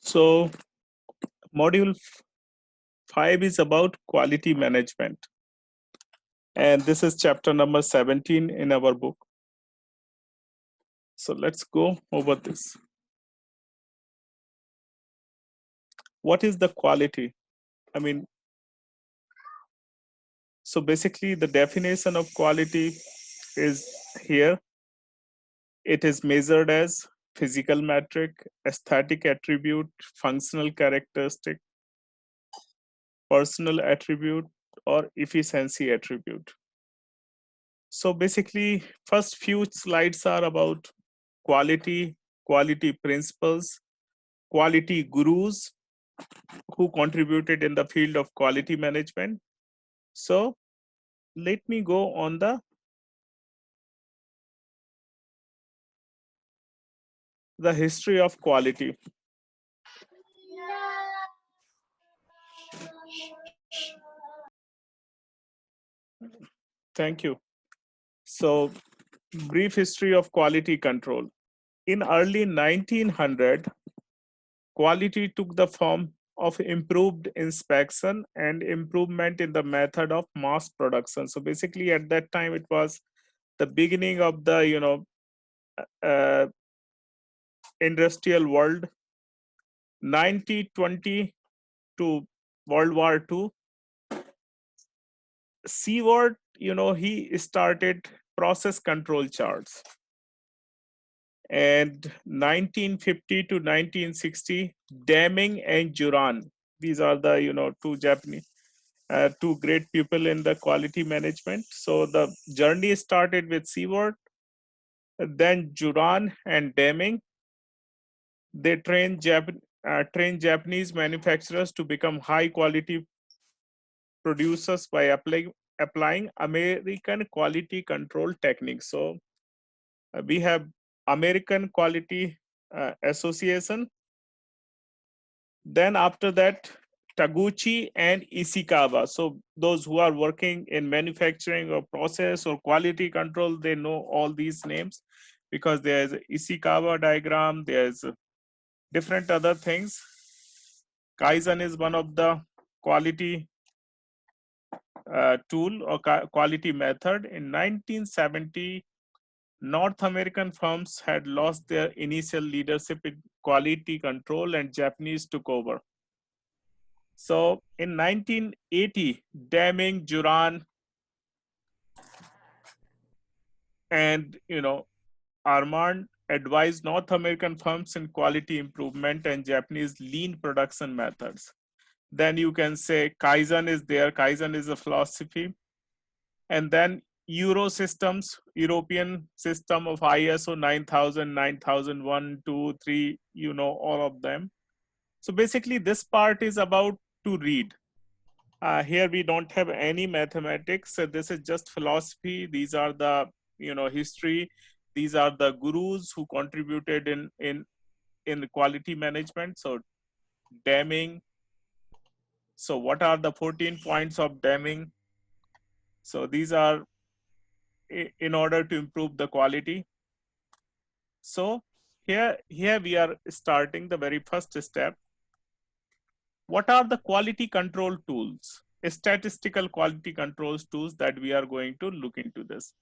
So module 5 is about quality management. And this is chapter number 17 in our book. So let's go over this. What is the quality? I mean, so basically the definition of quality is here. It is measured as physical metric, aesthetic attribute, functional characteristic, personal attribute, or efficiency attribute. So basically, first few slides are about quality, quality principles, quality gurus who contributed in the field of quality management. So let me go on the history of quality. Thank you. So brief history of quality control. In early 1900, quality took the form of improved inspection and improvement in the method of mass production. So basically at that time it was the beginning of the uh, industrial world. 1920 to World War II, Seward, he started process control charts. And 1950 to 1960, Deming and Juran, these are the two great people in the quality management. So the journey started with Seward, then Juran and Deming. They train Japanese manufacturers to become high quality producers by applying American quality control techniques. So we have American Quality Association. Then after that, Taguchi and Ishikawa. So those who are working in manufacturing or process or quality control, they know all these names because there's Ishikawa diagram, there's different other things. Kaizen is one of the quality tool or quality method. In 1970, North American firms had lost their initial leadership in quality control and Japanese took over. So in 1980, Deming, Juran, and Armand advised North American firms in quality improvement and Japanese lean production methods. Then you can say Kaizen is there. Kaizen is a philosophy. And then Euro systems, European system of ISO 9000, 9001, 2, 3, all of them. So basically this part is about to read. Here we don't have any mathematics. So this is just philosophy. These are the history. These are the gurus who contributed in quality management. So Deming. So what are the 14 points of Deming? So these are in order to improve the quality. So here we are starting the very first step. What are the quality control tools? Statistical quality controls tools that we are going to look into this.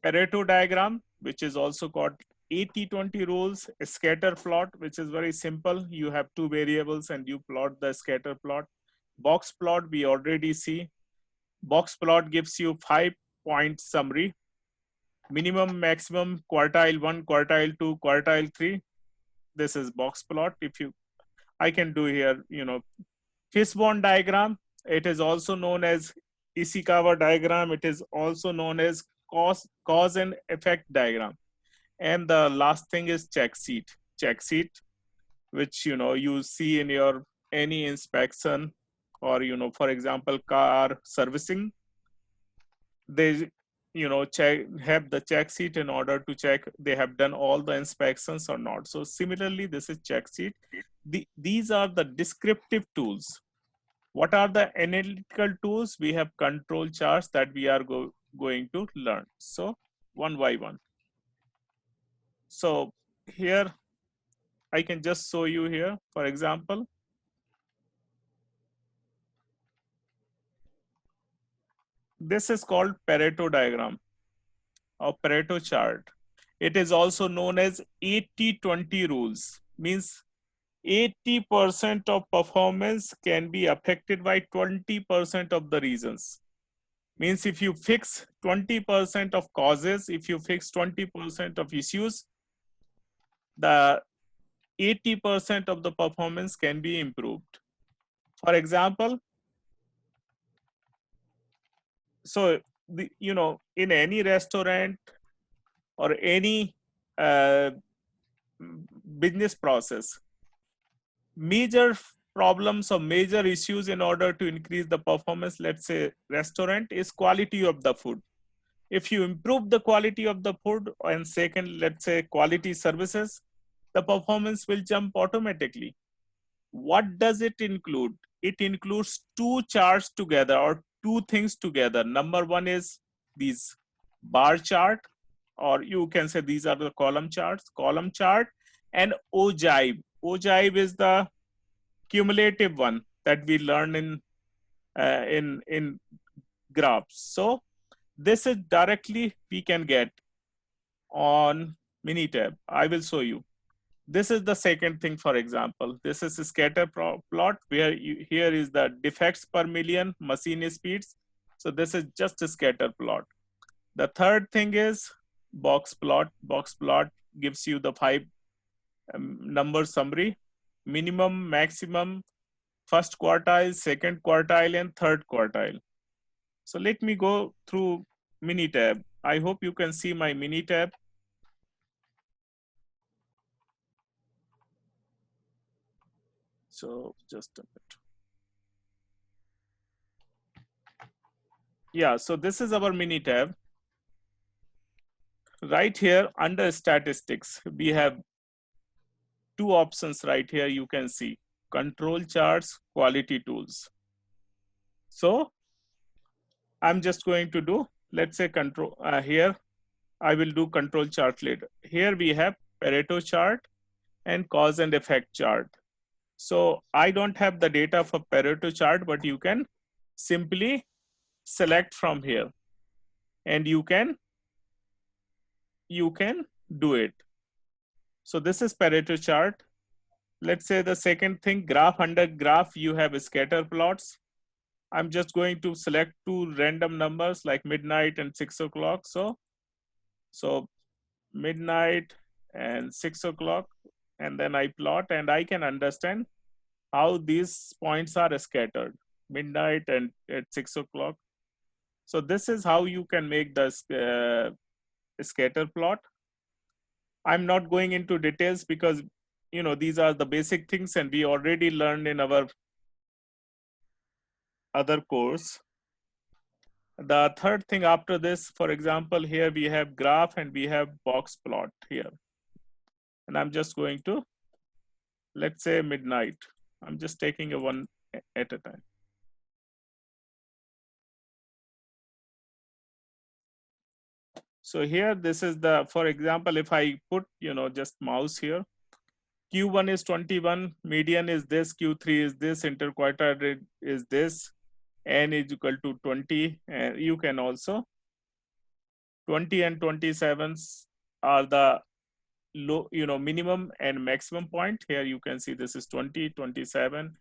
Pareto diagram, which is also called 80-20 rules, a scatter plot, which is very simple. You have two variables and you plot the scatter plot. Box plot, we already see. Box plot gives you 5-point summary. Minimum, maximum, quartile 1, quartile 2, quartile 3. This is box plot. I can do here, Fishbone diagram. It is also known as Ishikawa diagram. It is also known as cause and effect diagram. And the last thing is check sheet. Check sheet, which you see in your any inspection or for example car servicing. They have the check sheet in order to check they have done all the inspections or not. So similarly, this is check sheet. These are the descriptive tools. What are the analytical tools? We have control charts that we are going to learn. So one by one. So here I can just show you here. For example, this is called Pareto diagram or Pareto chart. It is also known as 80-20 rules. Means 80% of performance can be affected by 20% of the reasons. Means if you fix 20% of causes, if you fix 20% of issues, the 80% of the performance can be improved. For example, so in any restaurant or any uh, business process, major problems or major issues in order to increase the performance, let's say restaurant, is quality of the food. If you improve the quality of the food, and second, let's say quality services, the performance will jump automatically. What does it include? It includes two charts together or two things together. Number one is these bar chart, or you can say these are the column charts, column chart, and ogive. Ogive is the cumulative one that we learn in graphs. So this is directly we can get on Minitab. I will show you. This is the second thing. For example, this is a scatter plot where here is the defects per million machine speeds. So this is just a scatter plot. The third thing is box plot. Box plot gives you the 5 number summary: minimum, maximum, first quartile, second quartile, and third quartile. So let me go through Minitab. I hope you can see my Minitab. So just a bit. Yeah, so this is our Minitab. Right here under statistics, we have two options right here. You can see control charts, quality tools. So I'm just going to do, let's say control here. I will do control chart later. Here we have Pareto chart and cause and effect chart. So I don't have the data for Pareto chart, but you can simply select from here and you can do it. So this is Pareto chart. Let's say the second thing, graph. Under graph, you have scatter plots. I'm just going to select two random numbers like midnight and 6 o'clock. So midnight and 6 o'clock, and then I plot, and I can understand how these points are scattered, midnight and at 6 o'clock. So this is how you can make the scatter plot. I'm not going into details because these are the basic things and we already learned in our other course. The third thing after this, for example, here we have graph and we have box plot here. And I'm just going to, let's say midnight. I'm just taking a one at a time. So here, this is the, for example, if I put, just mouse here, Q1 is 21, median is this, Q3 is this, interquartile is this, N is equal to 20. And you can also, 20 and 27 are the low, minimum and maximum point. Here you can see this is 20, 27,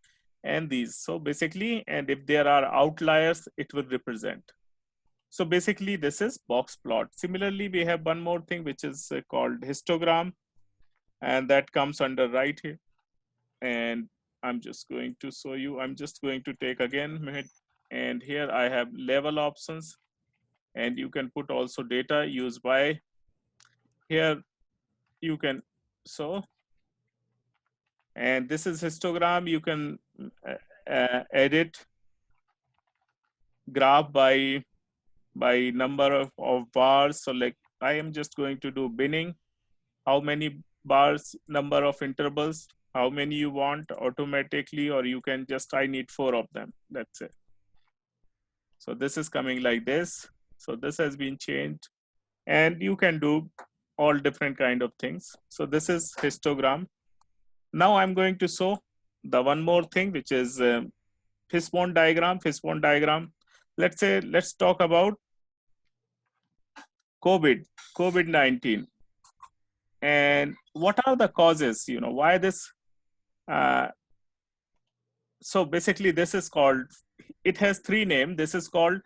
and these. So basically, and if there are outliers, it will represent. So basically, this is box plot. Similarly, we have one more thing which is called histogram, and that comes under right here. And I'm just going to show you. I'm just going to take again, and here I have level options, and you can put also data used by. Here you can and this is histogram. You can edit graph by number of bars. So like I am just going to do binning, how many bars, number of intervals, how many you want automatically, or you can just, I need 4 of them, that's it. So this is coming like this. So this has been changed, and you can do all different kind of things. So this is histogram. Now I'm going to show the one more thing, which is fishbone diagram. Fishbone diagram. Let's talk about COVID-19, and what are the causes? Why this? Uh, so basically, this is called. It has three names. This is called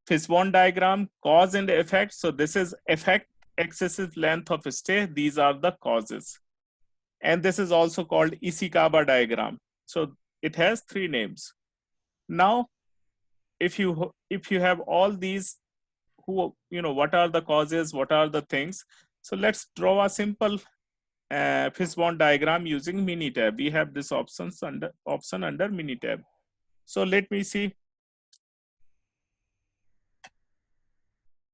fishbone diagram, cause and effect. So this is effect, excessive length of stay. These are the causes. And this is also called Ishikawa diagram. So it has three names. Now, if you have all these, what are the causes, what are the things? So let's draw a simple fishbone diagram using Minitab. We have this option under Minitab. So let me see.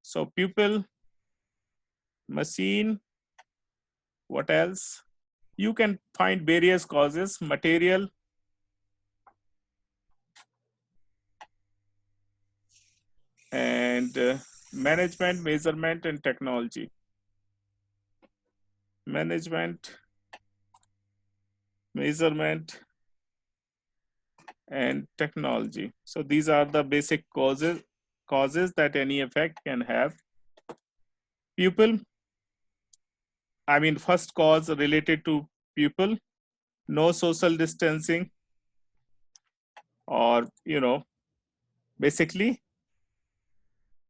So pupil, machine, what else? You can find various causes: material, and management, measurement, and technology. Management, measurement, and technology. So these are the basic causes that any effect can have. Pupil, I mean, first cause related to pupil, no social distancing, or basically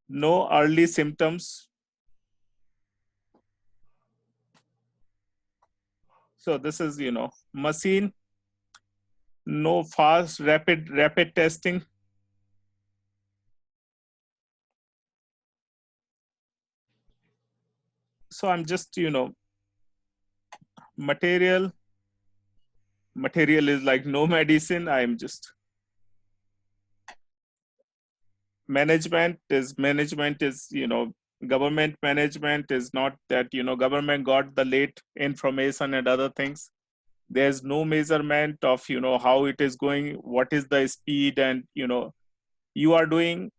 no early symptoms. So this is machine, no fast rapid testing. So I'm just material is like no medicine. I'm just management is government management is not that government got the late information and other things. There's no measurement of how it is going, what is the speed, and you are doing,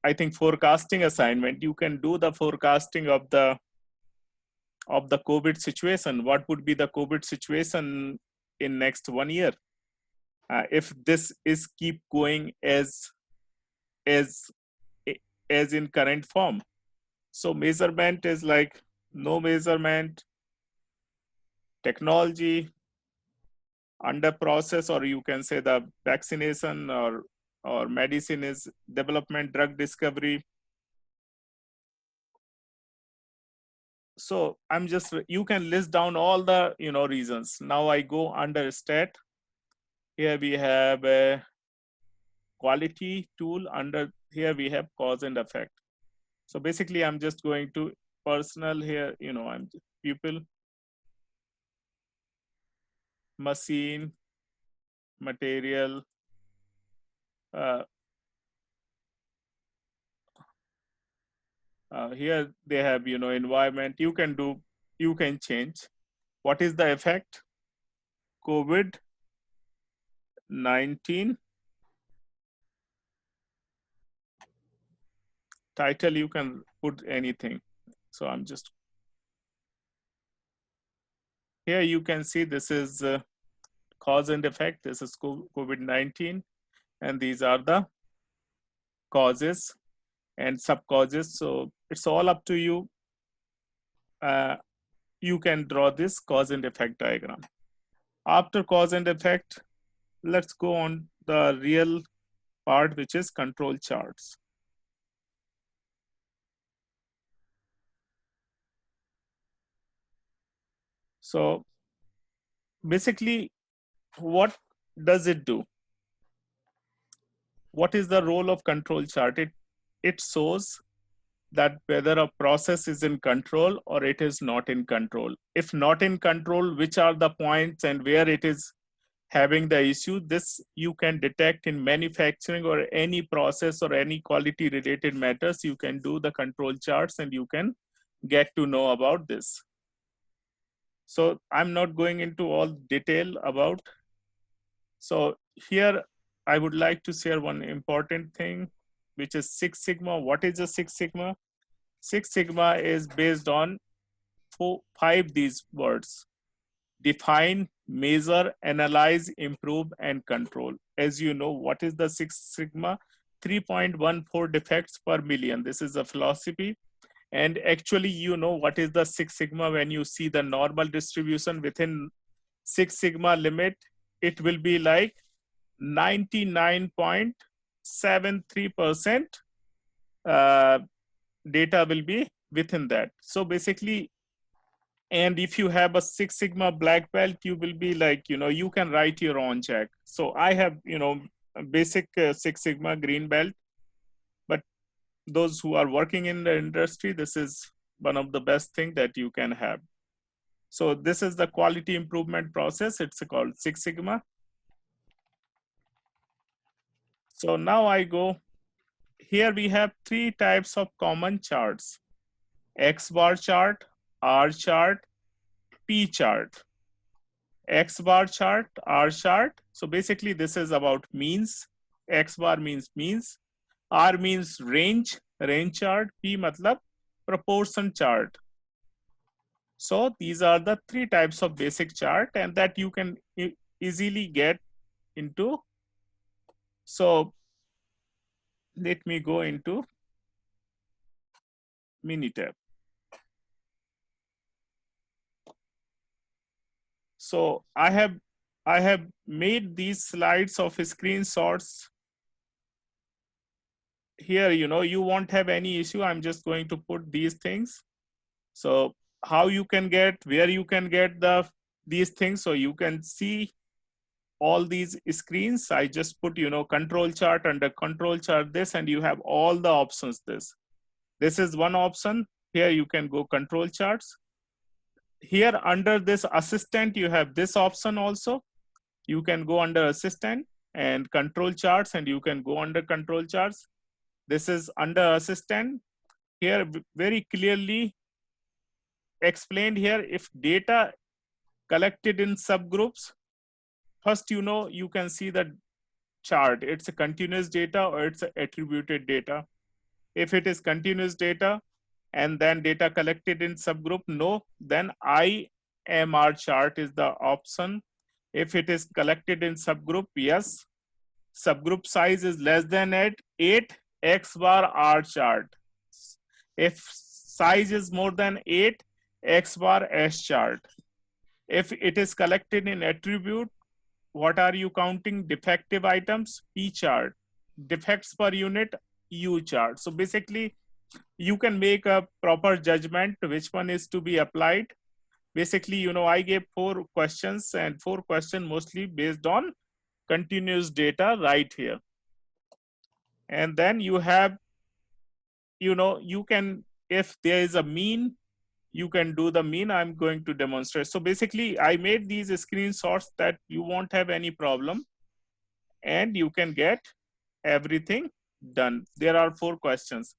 I think, forecasting assignment. You can do the forecasting of the COVID situation. What would be the COVID situation in next 1 year if this is keep going as as in current form? So measurement is like no measurement. Technology under process, or you can say the vaccination or medicine is development, drug discovery. So I'm just, you can list down all the reasons. Now I go under stat. Here we have a quality tool. Under here we have cause and effect. So basically I'm just going to personal here, I'm pupil, machine, material, uh, here they have environment. You can change. What is the effect? COVID-19. Title, you can put anything. So I'm just, here you can see this is cause and effect. This is COVID-19, and these are the causes and sub causes. So it's all up to you. You can draw this cause and effect diagram. After cause and effect, let's go on the real part, which is control charts. So basically, what does it do? What is the role of control chart? It shows that whether a process is in control or it is not in control. If not in control, which are the points and where it is having the issue? This you can detect in manufacturing or any process or any quality related matters. You can do the control charts and you can get to know about this. So I'm not going into all detail about. So here I would like to share one important thing, which is Six Sigma. What is a Six Sigma? Six Sigma is based on five these words: define, measure, analyze, improve, and control. As you know, what is the Six Sigma? 3.14 defects per million. This is a philosophy. And actually, you know what is the Six Sigma when you see the normal distribution within Six Sigma limit, it will be like 99.73% data will be within that. So basically, and if you have a Six Sigma black belt, you will be like, you can write your own check. So I have, a basic Six Sigma green belt, but those who are working in the industry, this is one of the best thing that you can have. So this is the quality improvement process. It's called Six Sigma. So now I go, here we have three types of common charts: X bar chart, R chart, P chart. X bar chart, R chart. So basically this is about means. X bar means means. R means range, range chart. P matlab proportion chart. So these are the three types of basic chart, and that you can easily get into. So let me go into Minitab. So I have made these slides of screenshots. Here, you won't have any issue. I'm just going to put these things. So how you can get, where you can get these things, so you can see all these screens. I just put, control chart, under control chart this, and you have all the options. This is one option. Here you can go control charts. Here under this assistant, you have this option also. You can go under assistant and control charts, and you can go under control charts. This is under assistant. Here very clearly explained here, if data collected in subgroups, first, you can see the chart. It's a continuous data or it's a attributed data. If it is continuous data and then data collected in subgroup, no, then IMR chart is the option. If it is collected in subgroup, yes. Subgroup size is less than 8, X bar R chart. If size is more than 8, X bar S chart. If it is collected in attribute, what are you counting? Defective items, P chart. Defects per unit, U chart. So basically, you can make a proper judgment which one is to be applied. Basically, I gave 4 questions, and 4 questions mostly based on continuous data right here. And then you have, you can, if there is a mean, you can do the mean. I'm going to demonstrate. So basically, I made these screenshots that you won't have any problem, and you can get everything done. There are 4 questions.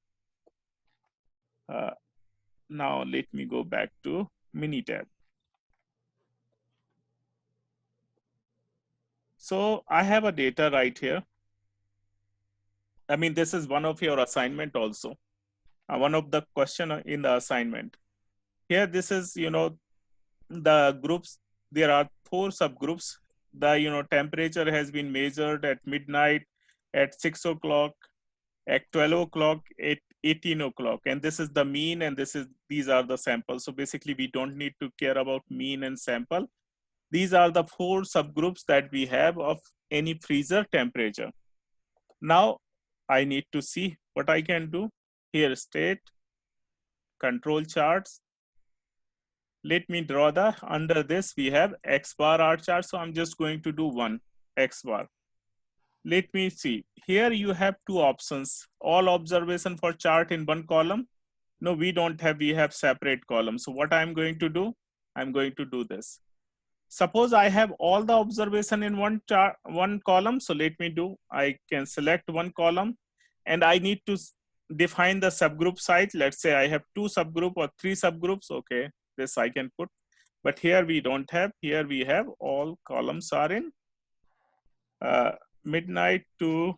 Now let me go back to Minitab. So I have a data right here. I mean, this is one of your assignment also. One of the question in the assignment. Here, this is, the groups. There are 4 subgroups. The, temperature has been measured at midnight, at 6 o'clock, at 12 o'clock, at 18 o'clock. And this is the mean, and these are the samples. So basically, we don't need to care about mean and sample. These are the 4 subgroups that we have of any freezer temperature. Now, I need to see what I can do. Here, state, control charts. Let me draw under this, we have X bar R chart. So I'm just going to do one X bar. Let me see. Here you have 2 options. All observation for chart in one column. No, we don't have, we have separate columns. So what I'm going to do, I'm going to do this. Suppose I have all the observation in one column. So let me do, I can select one column, and I need to define the subgroup size. Let's say I have 2 subgroup or 3 subgroups. Okay, this I can put, but here we don't have. Here we have all columns are in midnight to,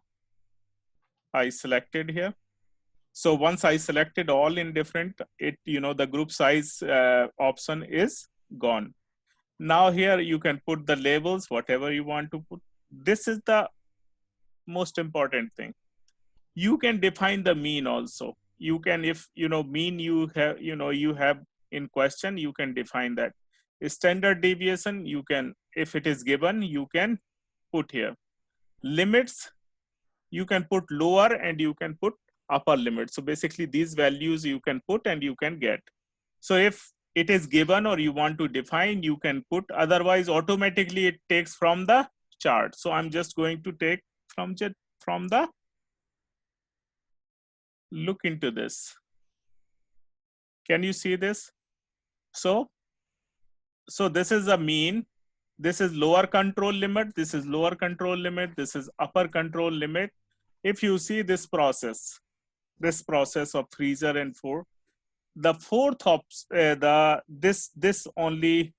I selected here. So once I selected all in different, the group size option is gone. Now here you can put the labels, whatever you want to put. This is the most important thing. You can define the mean also. You can, if you know mean you have, you have in question, you can define that. Standard deviation, you can, if it is given, you can put here. Limits, you can put lower and you can put upper limit. So basically these values you can put and you can get. So if it is given or you want to define, you can put, otherwise automatically it takes from the chart. So I'm just going to take from the, look into this. Can you see this? So this is a mean, this is lower control limit, this is lower control limit, this is upper control limit. If you see this process of freezer and four, the fourth of this only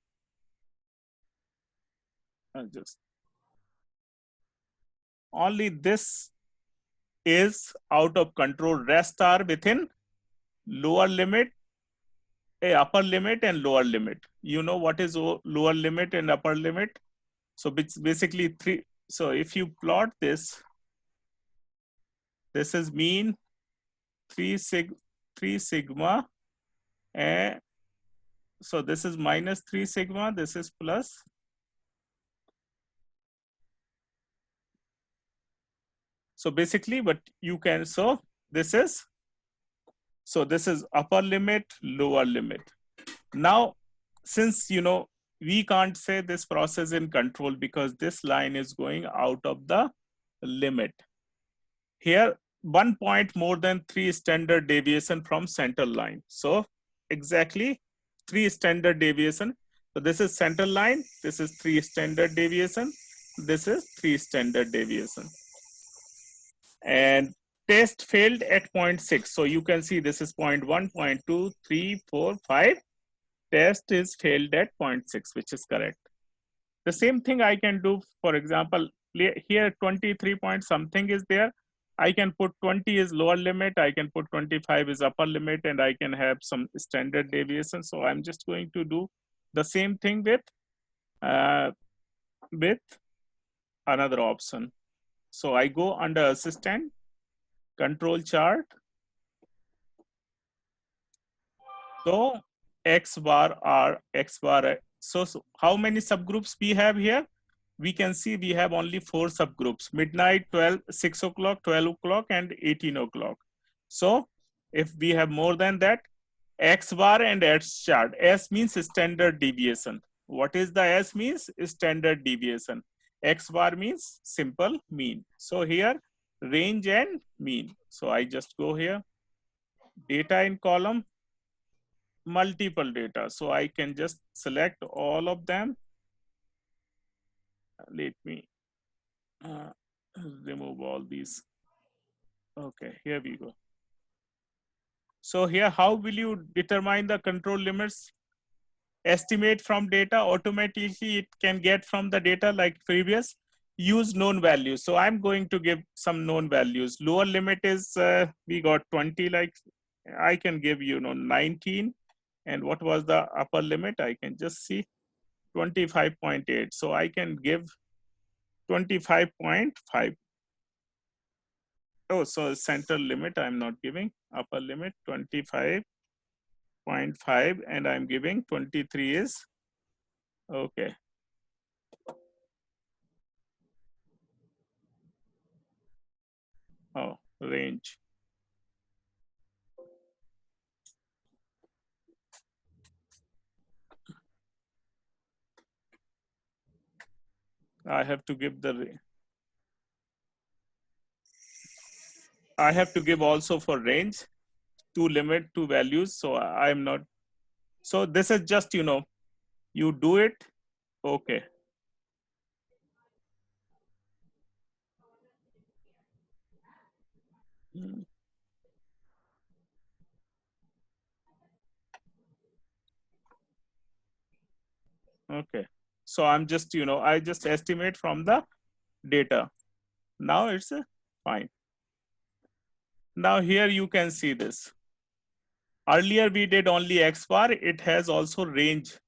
just only this is out of control, rest are within lower limit, a upper limit and lower limit. You know what is lower limit and upper limit? So it's basically three. So if you plot this, this is mean 3 sigma, and so this is minus 3 sigma, this is plus. So basically what you can, so this is upper limit, lower limit. Now, since we can't say this process in control because this line is going out of the limit. Here, 1 point more than 3 standard deviation from center line. So exactly 3 standard deviation. So this is center line, this is 3 standard deviation, this is 3 standard deviation. And test failed at 0.6. So you can see this is 0.1, 0.2, 3, 4, 5. Test is failed at 0.6, which is correct. The same thing I can do, for example, here 23 point something is there. I can put 20 is lower limit, I can put 25 is upper limit, and I can have some standard deviation. So I'm just going to do the same thing with another option. So I go under assistant, control chart. So X bar are X bar. So how many subgroups we have here? We can see we have only 4 subgroups: midnight, 12, 6 o'clock, 12 o'clock, and 18 o'clock. So if we have more than that, X bar and S chart. S means standard deviation. What is the S means? Standard deviation. X bar means simple mean. So here range and mean. So I just go here, data in column, multiple data. So I can just select all of them. Let me remove all these. Okay, here we go. So here, how will you determine the control limits? Estimate from data, automatically it can get from the data like previous. Use known values. So I'm going to give some known values. Lower limit is, we got 20, like I can give 19. And what was the upper limit? I can just see 25.8. So I can give 25.5. Oh, so center limit I'm not giving, upper limit 25.5, and I'm giving 23 is okay. Oh, range. I have to give I have to give also for range, 2 limit, 2 values. So I'm not, so this is just, you do it. Okay. Okay. So I'm just, I just estimate from the data. Now it's fine. Now here you can see this. Earlier we did only X bar, it has also range.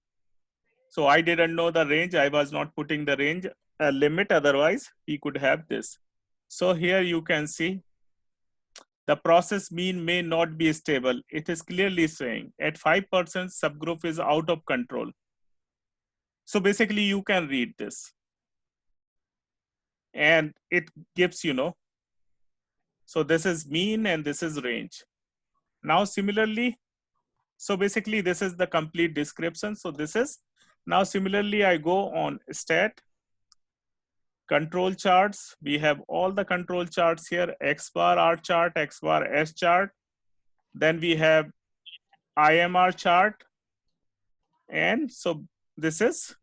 So I didn't know the range. I was not putting the range limit. Otherwise, we could have this. So here you can see the process mean may not be stable. It is clearly saying at 5% subgroup is out of control. So basically you can read this. And it gives, so this is mean and this is range. Now similarly, so basically this is the complete description. So this is, now similarly I go on stat, control charts. We have all the control charts here, X bar R chart, X bar S chart. Then we have IMR chart. And so this is,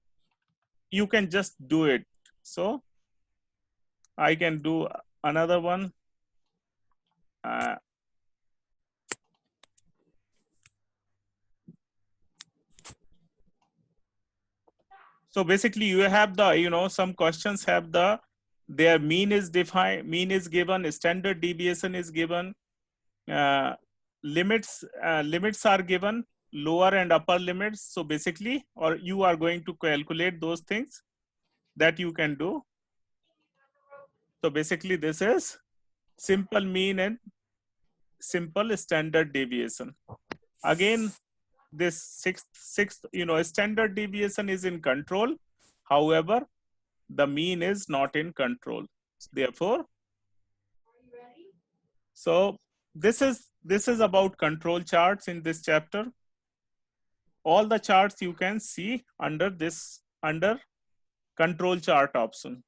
you can just do it. So I can do another one. So basically you have the, some questions have their mean is defined, mean is given, standard deviation is given, limits are given, lower and upper limits. So basically, or you are going to calculate those things that you can do. So basically this is simple mean and simple standard deviation. Again, this sixth, standard deviation is in control. However, the mean is not in control. Therefore, so this is about control charts in this chapter. All the charts you can see under this, under control chart option,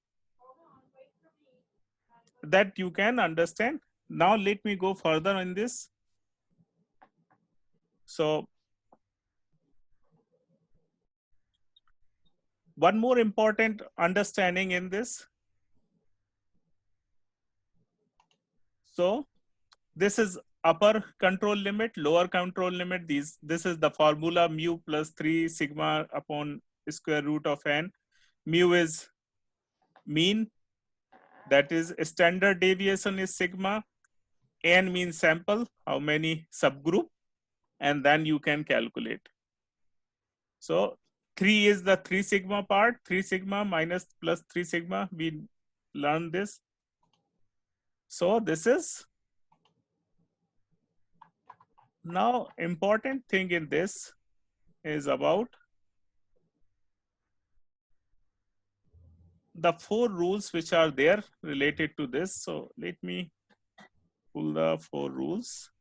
that you can understand. Now let me go further in this. So one more important understanding in this. So this is upper control limit, lower control limit. This is the formula mu plus 3 sigma upon square root of n. Mu is mean, that is standard deviation is sigma, n means sample, how many subgroup, and then you can calculate. So 3 is the 3 sigma part, 3 sigma minus plus 3 sigma, we learn this. So this is, now important thing in this is about the 4 rules which are there related to this. So let me pull the 4 rules.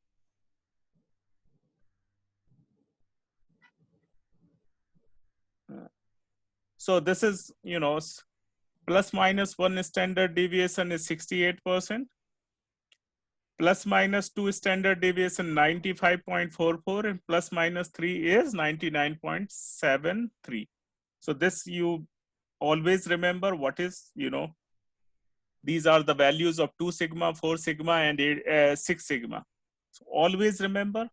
So this is, plus minus 1 standard deviation is 68%. Plus minus 2 standard deviation 95.44, and plus minus 3 is 99.73. So this you always remember what is, these are the values of 2 sigma, 4 sigma, and 6 sigma. So always remember.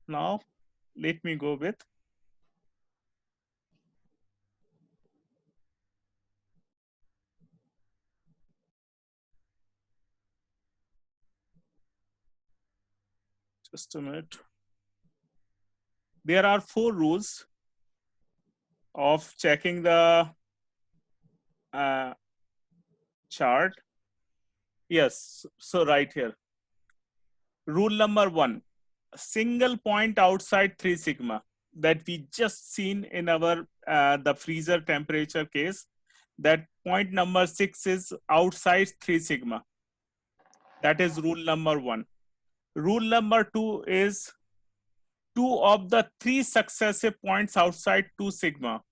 Now let me go with just a minute. There are 4 rules of checking the chart. Yes, so right here. Rule number 1, single point outside 3 sigma, that we just seen in our the freezer temperature case, that point number 6 is outside 3 sigma. That is rule number 1. Rule number 2 is 2 of the 3 successive points outside 2 sigma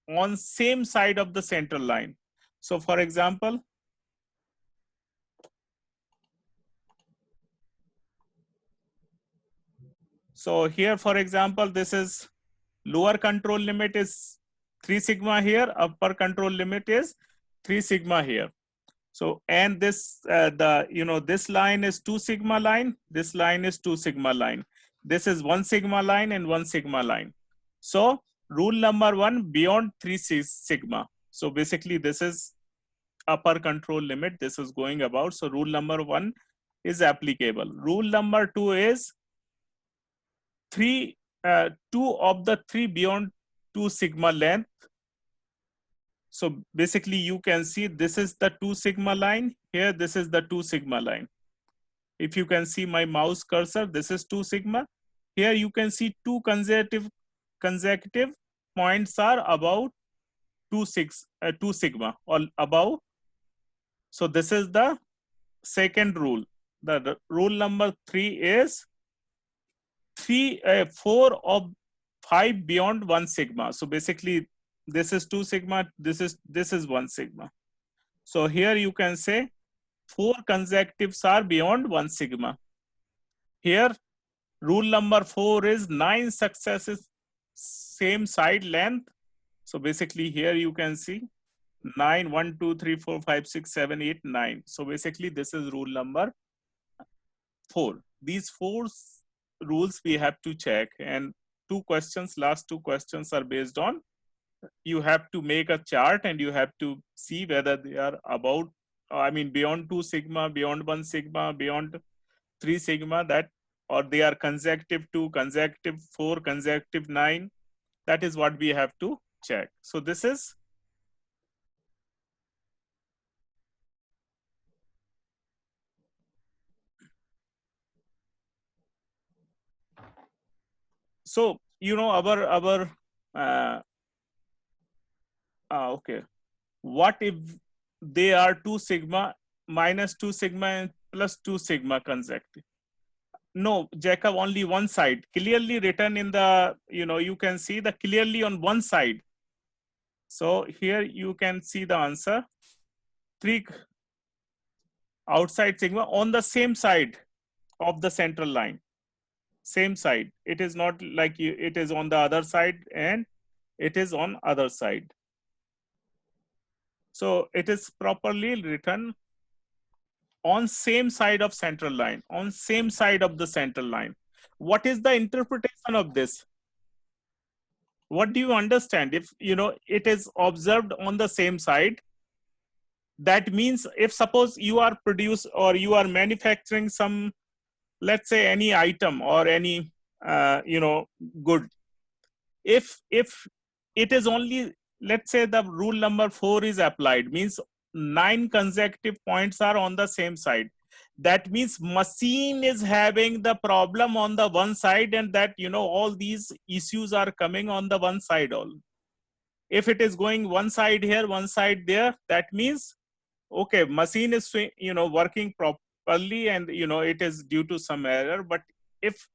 on same side of the central line. So for example, so here for example, this is lower control limit is 3 sigma here, upper control limit is 3 sigma here. So, and this, this line is 2 sigma line, this line is 2 sigma line. This is 1 sigma line and 1 sigma line. So, rule number 1, beyond 3 sigma. So, basically, this is upper control limit, this is going about. So, rule number 1 is applicable. Rule number 2 is two of the three beyond 2 sigma length. So basically you can see this is the 2 sigma line here, this is the 2 sigma line. If you can see my mouse cursor, this is 2 sigma. Here you can see two consecutive points are about 2 sigma or above. So this is the second rule. The rule number 3 is 4 of 5 beyond 1 sigma. So basically this is 2 sigma, this is 1 sigma. So here you can say 4 consecutives are beyond 1 sigma. Here rule number 4 is 9 successes same side length. So basically here you can see 9, 1, 2, 3, 4, 5, 6, 7, 8, 9. So basically this is rule number 4. These 4 rules we have to check, and last two questions are based on, you have to make a chart and you have to see whether they are about, beyond 2 sigma, beyond 1 sigma, beyond 3 sigma, that, or they are consecutive 2, consecutive 4, consecutive 9. That is what we have to check. So this is so our okay, what if they are 2 sigma minus 2 sigma and plus 2 sigma consecutive? No, Jacob, only one side clearly written in the, you can see the clearly on one side. So here you can see the answer, 3 outside sigma on the same side of the central line, same side. It is not like it is on the other side and it is on other side. So it is properly written on same side of central line, on same side of the central line. What is the interpretation of this? What do you understand? If it is observed on the same side, that means if suppose you are you are manufacturing some, let's say any item or any good, if it is only, let's say the rule number 4 is applied, means 9 consecutive points are on the same side. That means machine is having the problem on the one side, and that all these issues are coming on the one side all. If it is going one side here, one side there, that means okay, machine is working properly and it is due to some error. But if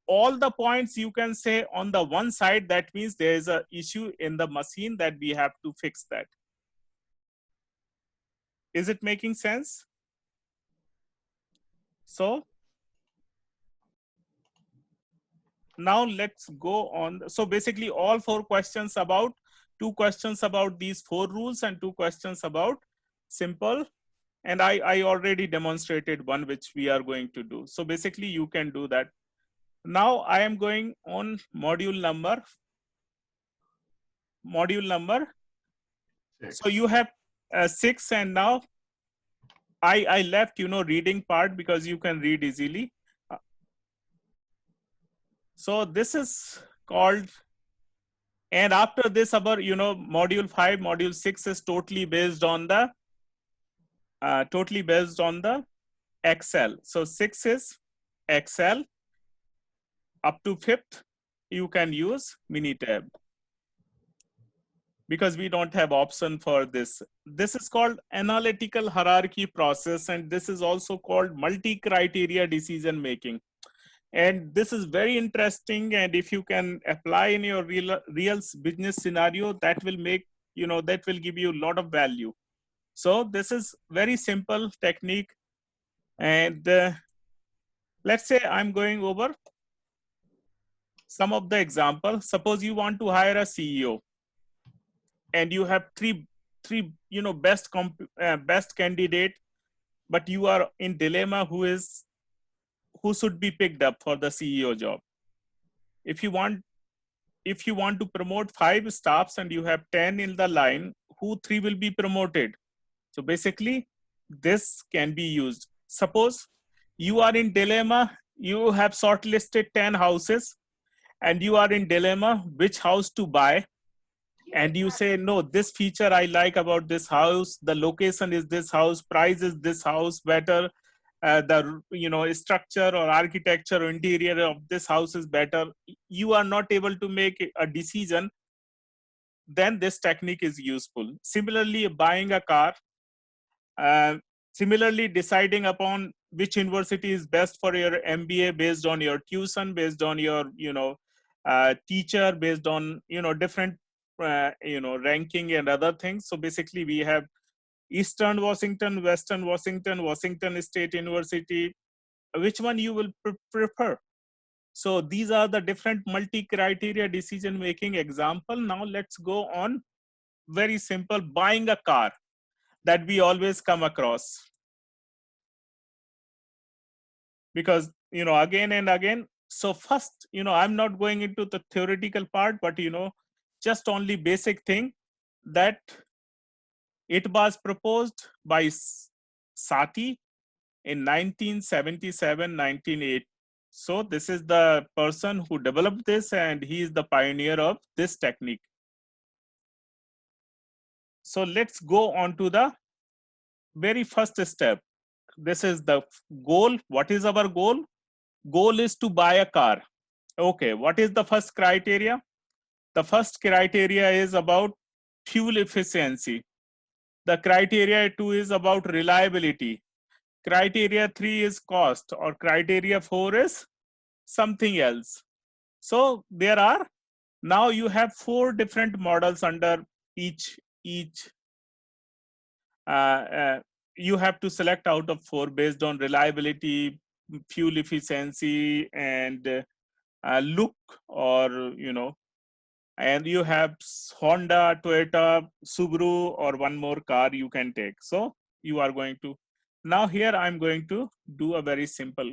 all the points you can say on the one side, that means there is a issue in the machine that we have to fix that. Is it making sense? So now let's go on. So basically all 4 questions about, 2 questions about these 4 rules and 2 questions about simple. And I already demonstrated one which we are going to do. So basically you can do that. Now I am going on module number 6. So you have 6, and now I left reading part because you can read easily. So this is called, and after this our module 5, module 6 is totally based on the Excel. So 6 is Excel. Up to 5th you can use Minitab, because we don't have option for this. This is called analytical hierarchy process, and this is also called multi-criteria decision making. And this is very interesting, and if you can apply in your real business scenario, that will make, that will give you a lot of value. So this is very simple technique. And let's say I'm going over some of the examples. Suppose you want to hire a CEO, and you have three best candidate, but you are in dilemma who should be picked up for the CEO job. If you want to promote 5 staffs and you have 10 in the line, who 3 will be promoted? So basically this can be used. Suppose you are in dilemma, You have shortlisted 10 houses and you are in dilemma which house to buy, and you say, no, this feature I like about this house, the location is this house, price is this house better, the structure or architecture or interior of this house is better. You are not able to make a decision, then this technique is useful. Similarly, buying a car, uh, similarly deciding upon which university is best for your MBA based on your tuition, based on your teacher, based on different ranking and other things. So basically we have Eastern Washington, Western Washington, Washington State University. Which one you will prefer? So these are the different multi-criteria decision making example. Now let's go on very simple, buying a car that we always come across. Because again and again, so first I'm not going into the theoretical part, but just only basic thing, that it was proposed by Sati in 1977, 1980. So this is the person who developed this, and he is the pioneer of this technique. So let's go on to the very first step. This is the goal. What is our goal? Goal is to buy a car. Okay, what is the first criteria? The first criteria is about fuel efficiency. The criteria 2 is about reliability. Criteria 3 is cost, or criteria 4 is something else. So there are, now you have 4 different models under each you have to select out of 4 based on reliability, fuel efficiency, and look, or and you have Honda, Toyota, Subaru, or one more car you can take. So you are going to, now here I'm going to do a very simple.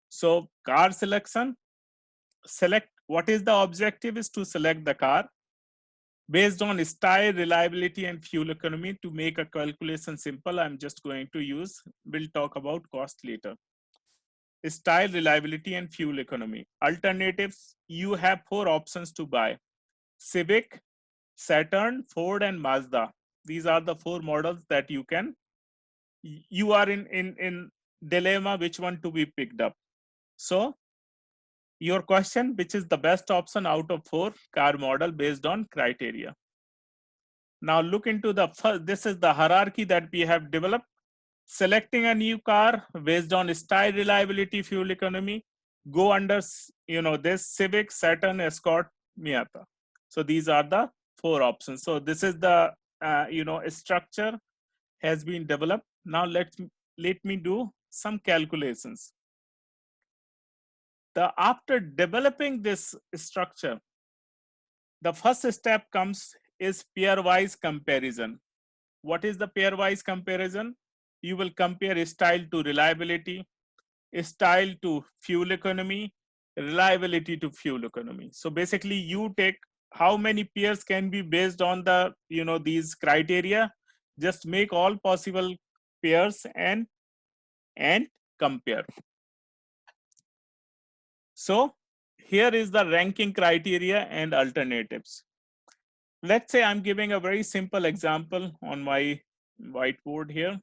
So car selection, select, what is the objective is to select the car based on style, reliability, and fuel economy. To make a calculation simple, I'm just going to use, we'll talk about cost later. Style, reliability, and fuel economy. Alternatives, you have 4 options to buy: Civic, Saturn, Ford, and Mazda. These are the 4 models that you can, you are in dilemma which one to be picked up. So your question, which is the best option out of 4 car model based on criteria. Now look into the first, this is the hierarchy that we have developed. Selecting a new car based on style, reliability, fuel economy, go under this Civic, Saturn, Escort, Miata. So these are the 4 options. So this is the structure has been developed. Now let me do some calculations. After developing this structure, the first step comes is pairwise comparison. What is the pairwise comparison? You will compare style to reliability, style to fuel economy, reliability to fuel economy. So basically you take how many pairs can be based on the these criteria, just make all possible pairs and compare. So here is the ranking criteria and alternatives. Let's say I'm giving a very simple example on my whiteboard here.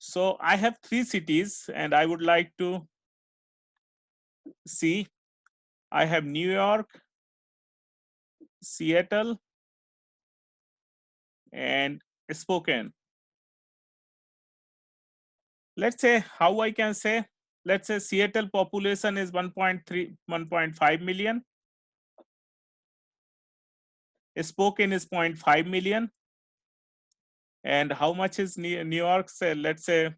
So I have 3 cities and I would like to see. I have New York, Seattle, and Spokane. Let's say how I can say, let's say Seattle population is 1.3, 1.5 million. Spokane is 0.5 million. And how much is New York? Say, let's say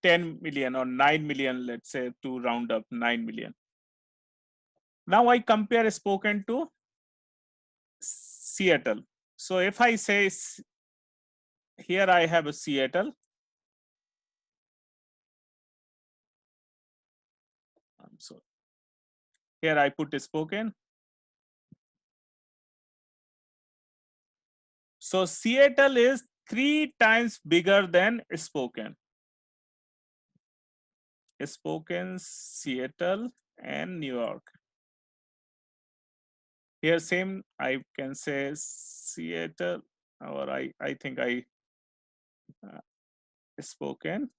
10 million or 9 million, let's say, to round up 9 million. Now I compare Spokane to Seattle. So if I say here I have a Seattle. So here I put Spokane. So Seattle is 3 times bigger than Spokane. Spokane, Seattle, and New York. Here same, I can say Seattle, or I think I Spokane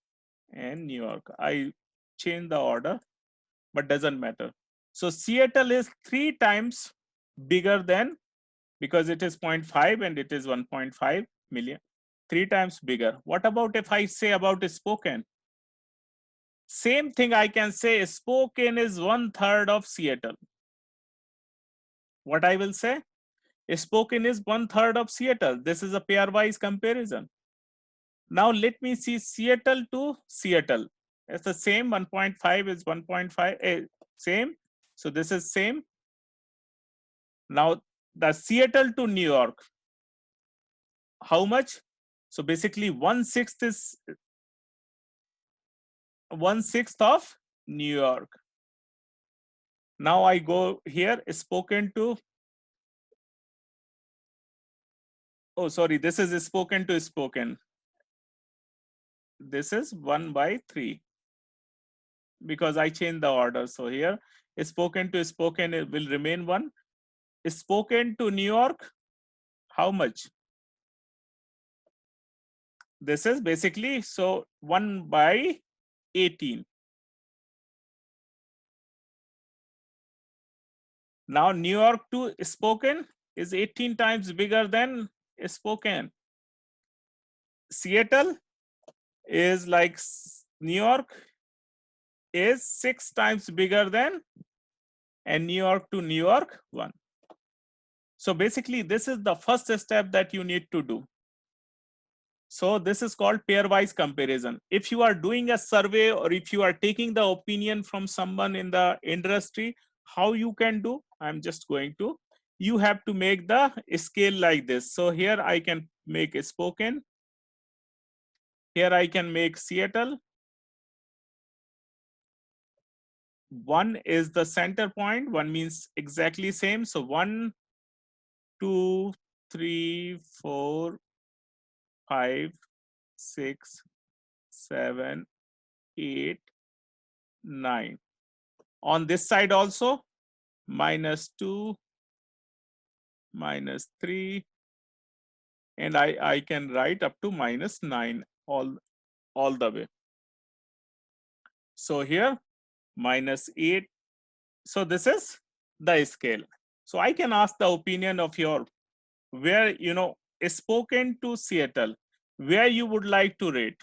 and New York. I change the order, but doesn't matter. So Seattle is 3 times bigger than, because it is 0.5 and it is 1.5 million, 3 times bigger. What about if I say about Spokane? Same thing I can say Spokane is 1/3 of Seattle. What I will say? Spokane is 1/3 of Seattle. This is a pairwise comparison. Now let me see Seattle to Seattle. It's the same, 1.5 is 1.5, same. So this is same. Now the Seattle to New York, how much? So basically 1/6 is 1/6 of New York. Now I go here, Spokane to, oh sorry, this is Spokane to Spokane. This is 1/3 because I changed the order. So here Spokane to Spokane, it will remain 1. Spokane to New York, how much? This is basically, so 1/18. Now New York to Spokane is 18 times bigger than Spokane. Seattle is like New York is 6 times bigger than, and New York to New York 1. So basically this is the first step that you need to do. So this is called pairwise comparison. If you are doing a survey or if you are taking the opinion from someone in the industry, how you can do? I'm just going to, you have to make the scale like this. So here I can make a Spokane. Here I can make Seattle. 1 is the center point. 1 means exactly same. So 1, 2, 3, 4, 5, 6, 7, 8, 9. On this side also, -2, -3, and I can write up to -9 all the way. So here -8. So this is the scale. So I can ask the opinion of your, where, you know, Spokane to Seattle, where you would like to rate.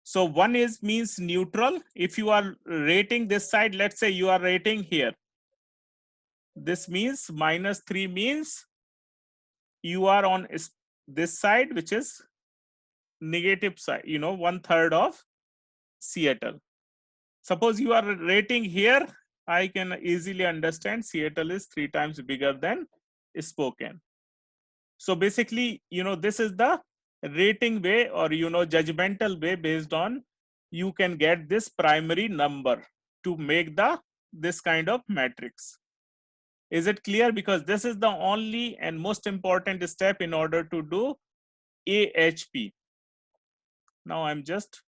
So 1 is means neutral. If you are rating this side, let's say you are rating here. This means -3 means you are on this side, which is negative side, you know, 1/3 of Seattle. Suppose you are rating here, I can easily understand Seattle is 3 times bigger than Spokane. So basically, you know, this is the rating way, or, you know, judgmental way, based on you can get this primary number to make the this kind of matrix. Is it clear? Because this is the only and most important step in order to do AHP. Now I'm just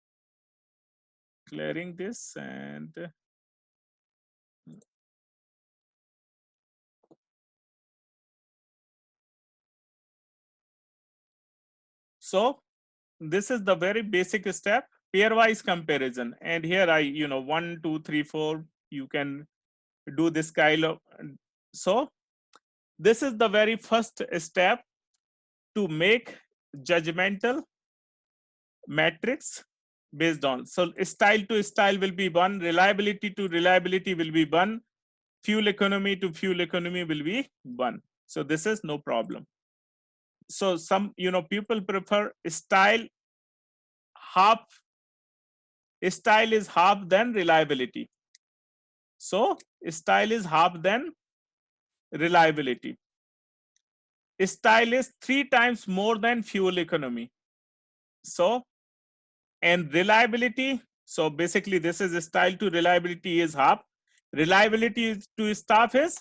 clearing this, and so this is the very basic step, pairwise comparison. And here I, you know, 1, 2, 3, 4, you can do this kind of. So this is the very first step to make judgmental matrix based on. So style to style will be 1, reliability to reliability will be 1, fuel economy to fuel economy will be 1. So this is no problem. So some, you know, people prefer style half, style is half than reliability. So style is half than reliability. Style is 3 times more than fuel economy. So, and reliability, so basically this is style to reliability is half. Reliability to staff is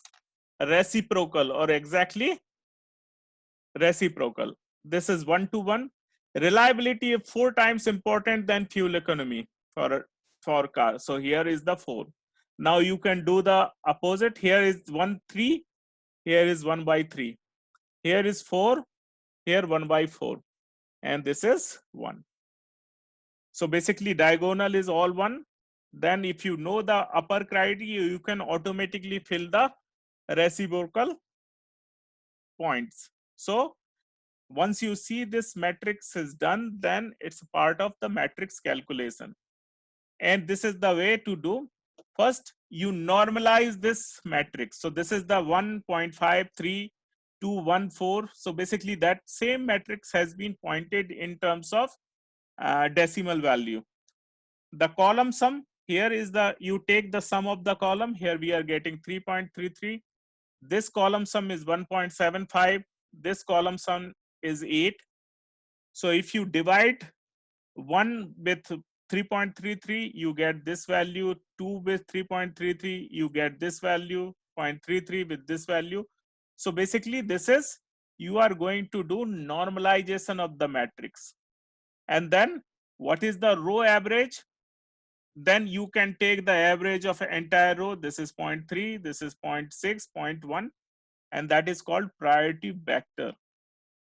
reciprocal, or exactly reciprocal. This is 1 to 1. Reliability is 4 times important than fuel economy for for car. So here is the 4. Now you can do the opposite. Here is 1, 3. Here is 1 by 3. Here is 4. Here 1 by 4. And this is 1. So basically diagonal is all 1. Then if you know the upper criteria, you can automatically fill the reciprocal points. So once you see this matrix is done, then it's part of the matrix calculation. And this is the way to do. First, you normalize this matrix. So this is the 1.53214. So basically that same matrix has been pointed in terms of decimal value. The column sum here is you take the sum of the column. Here we are getting 3.33. This column sum is 1.75. This column sum is 8. So if you divide 1 with 3.33, you get this value. 2 with 3.33, you get this value. 0.33 with this value. So basically this is, you are going to do normalization of the matrix. And then what is the row average? Then you can take the average of an entire row. This is 0.3, this is 0.6, 0.1, and that is called priority vector.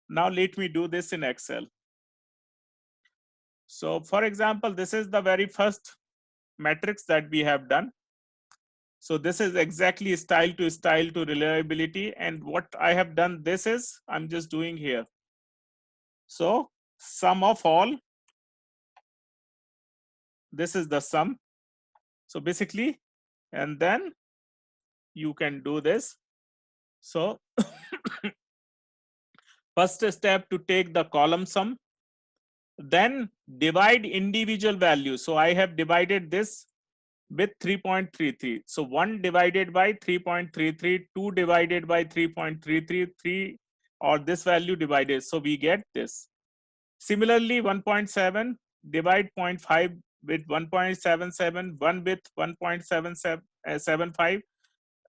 Now let me do this in Excel. So for example, this is the very first matrix that we have done. So this is exactly style to reliability. And what I have done, this is, I'm just doing here. So sum of all, this is the sum. So basically, and then you can do this. So first step to take the column sum, then divide individual values. So I have divided this with 3.33. So 1 divided by 3.33, 2 divided by 3.33, 3 or this value divided. So we get this. Similarly, 1.7 divide 0.5 with 1.77, 1 with 1.75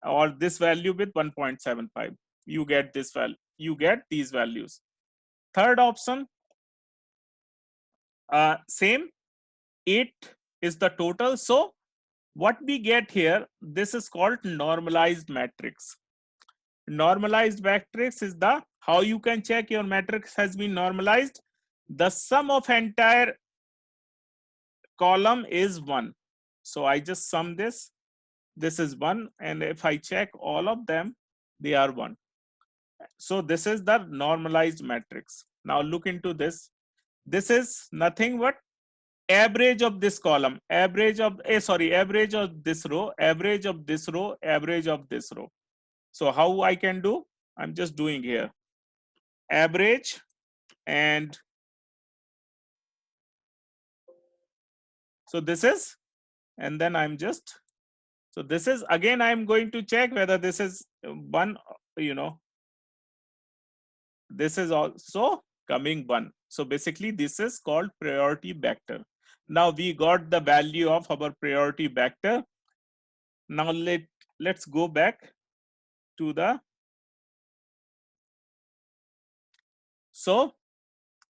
or this value with 1.75. You get this value. You get these values. Third option, same, 8 is the total. So what we get here, this is called normalized matrix. Normalized matrix is the, how you can check your matrix has been normalized. The sum of entire column is 1. So I just sum this. This is 1. And if I check all of them, they are 1. So this is the normalized matrix. Now look into this. This is nothing but average of this column, average of average of this row, average of this row, average of this row. So how I can do? I'm just doing here average, and so this is, and then I'm just, so this is again, I'm going to check whether this is 1, this is also coming 1. So basically this is called priority vector. Now we got the value of our priority vector. Now let's go back to the, so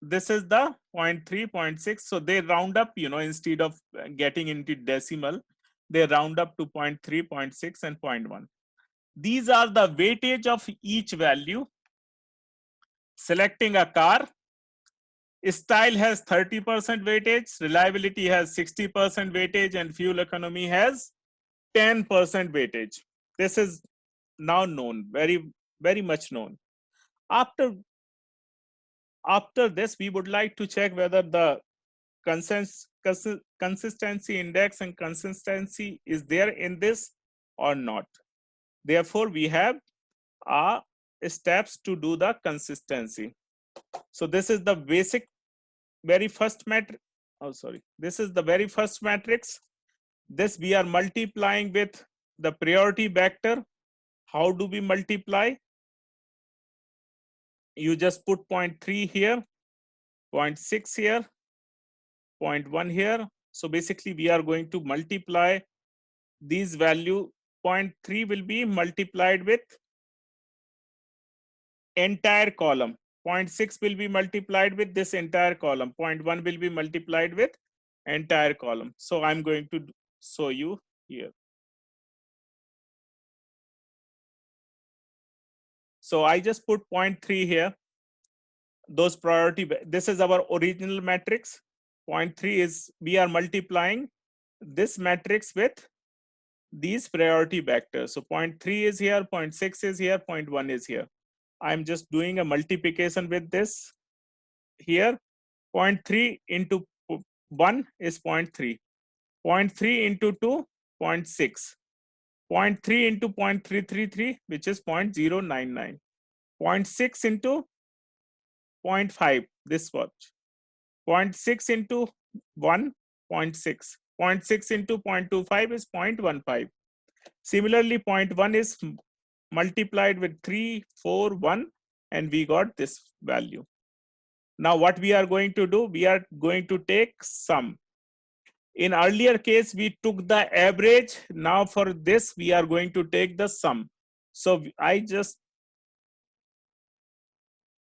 this is the 0.3, 0.6. So they round up, instead of getting into decimal, they round up to 0.3, 0.6 and 0.1. These are the weightage of each value. Selecting a car, style has 30% weightage, reliability has 60% weightage, and fuel economy has 10% weightage. This is now known, very, very much known. After this, we would like to check whether the consistency index and consistency is there in this or not. Therefore, we have steps to do the consistency. So this is the basic very first matrix. Oh, sorry. This is the very first matrix. This we are multiplying with the priority vector. How do we multiply? You just put 0.3 here, 0.6 here, 0.1 here. So basically we are going to multiply these value. 0.3 will be multiplied with entire column. 0.6 will be multiplied with this entire column. 0.1 will be multiplied with entire column. So I'm going to show you here. So I just put 0.3 here. Those priority, this is our original matrix. 0.3 is, we are multiplying this matrix with these priority vectors. So 0.3 is here, 0.6 is here, 0.1 is here. I'm just doing a multiplication with this here. 0.3 into 1 is 0.3. 0.3 into 2, 0.6. 0.3 into 0.333, which is 0.099. 0.6 into 0.5, this much. 0.6 into 1, 0.6. 0.6 into 0.25 is 0.15. Similarly, 0.1 is multiplied with 3, 4, 1, and we got this value. Now what we are going to do, we are going to take sum. In earlier case, we took the average. Now for this, we are going to take the sum. So I just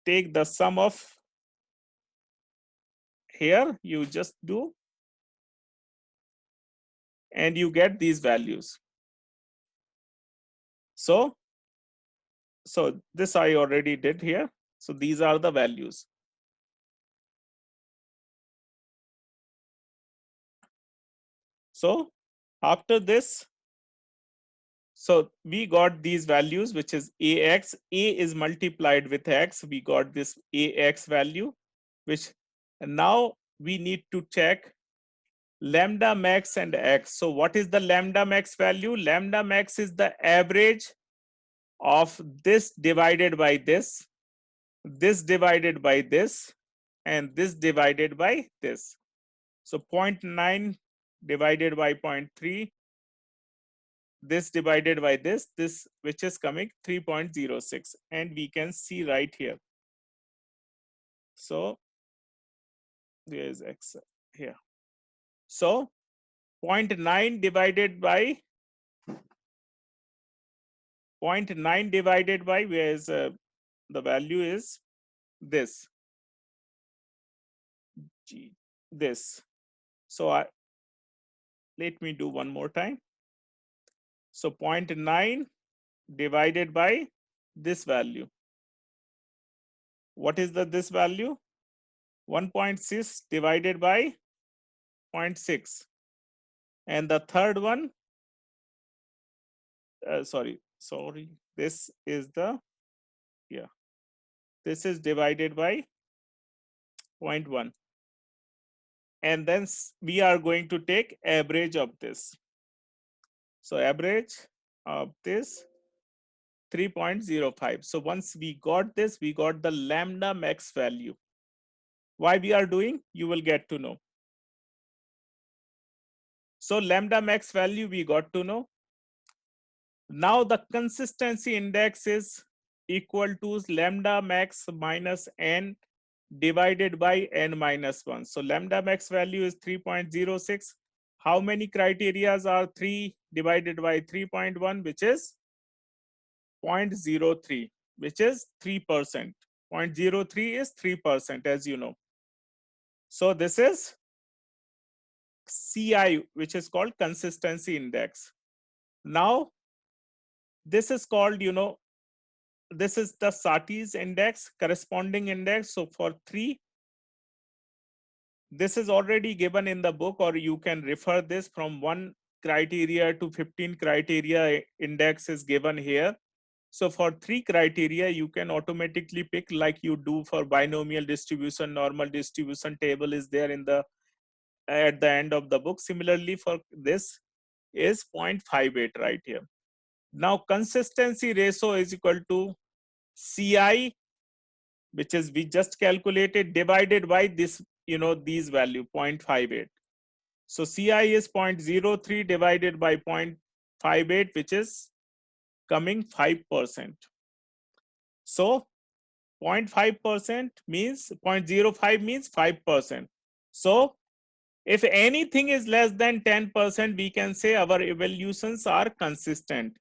take the sum of, here you just do, and you get these values. So this I already did here. So these are the values. So after this, so we got these values, which is ax. A is multiplied with x. We got this ax value, which now we need to check lambda max and x. So what is the lambda max value? Lambda max is the average of this divided by this divided by this, and this divided by this. So 0.9 divided by 0.3, this divided by this, which is coming 3.06, and we can see right here. So there is x here. So 0.9 divided by 0.9 divided by, where is the value is this, this. So let me do one more time. So 0.9 divided by this value. What is this value? 1.6 divided by 0.6. And the third one, sorry, this is the, yeah, this is divided by 0.1. And then we are going to take average of this. So average of this 3.05. So once we got this, we got the lambda max value. Why we are doing, you will get to know. So lambda max value we got to know. Now the consistency index is equal to lambda max minus n divided by n minus 1. So lambda max value is 3.06. How many criterias are 3 divided by 3.1, which is 0.03, which is 3%. 0.03 is 3%, as you know. So this is CI, which is called consistency index. Now this is called, this is the Sati's index, corresponding index. So for 3, this is already given in the book, or you can refer this from 1 criteria to 15 criteria index is given here. So for 3 criteria, you can automatically pick, like you do for binomial distribution, normal distribution table is there in the at the end of the book. Similarly for this is 0.58 right here. Now consistency ratio is equal to CI, which is we just calculated, divided by this, these value 0.58. So CI is 0.03 divided by 0.58, which is coming 5%. So 0.5% means 0.05 means 5%. So if anything is less than 10%, we can say our evaluations are consistent.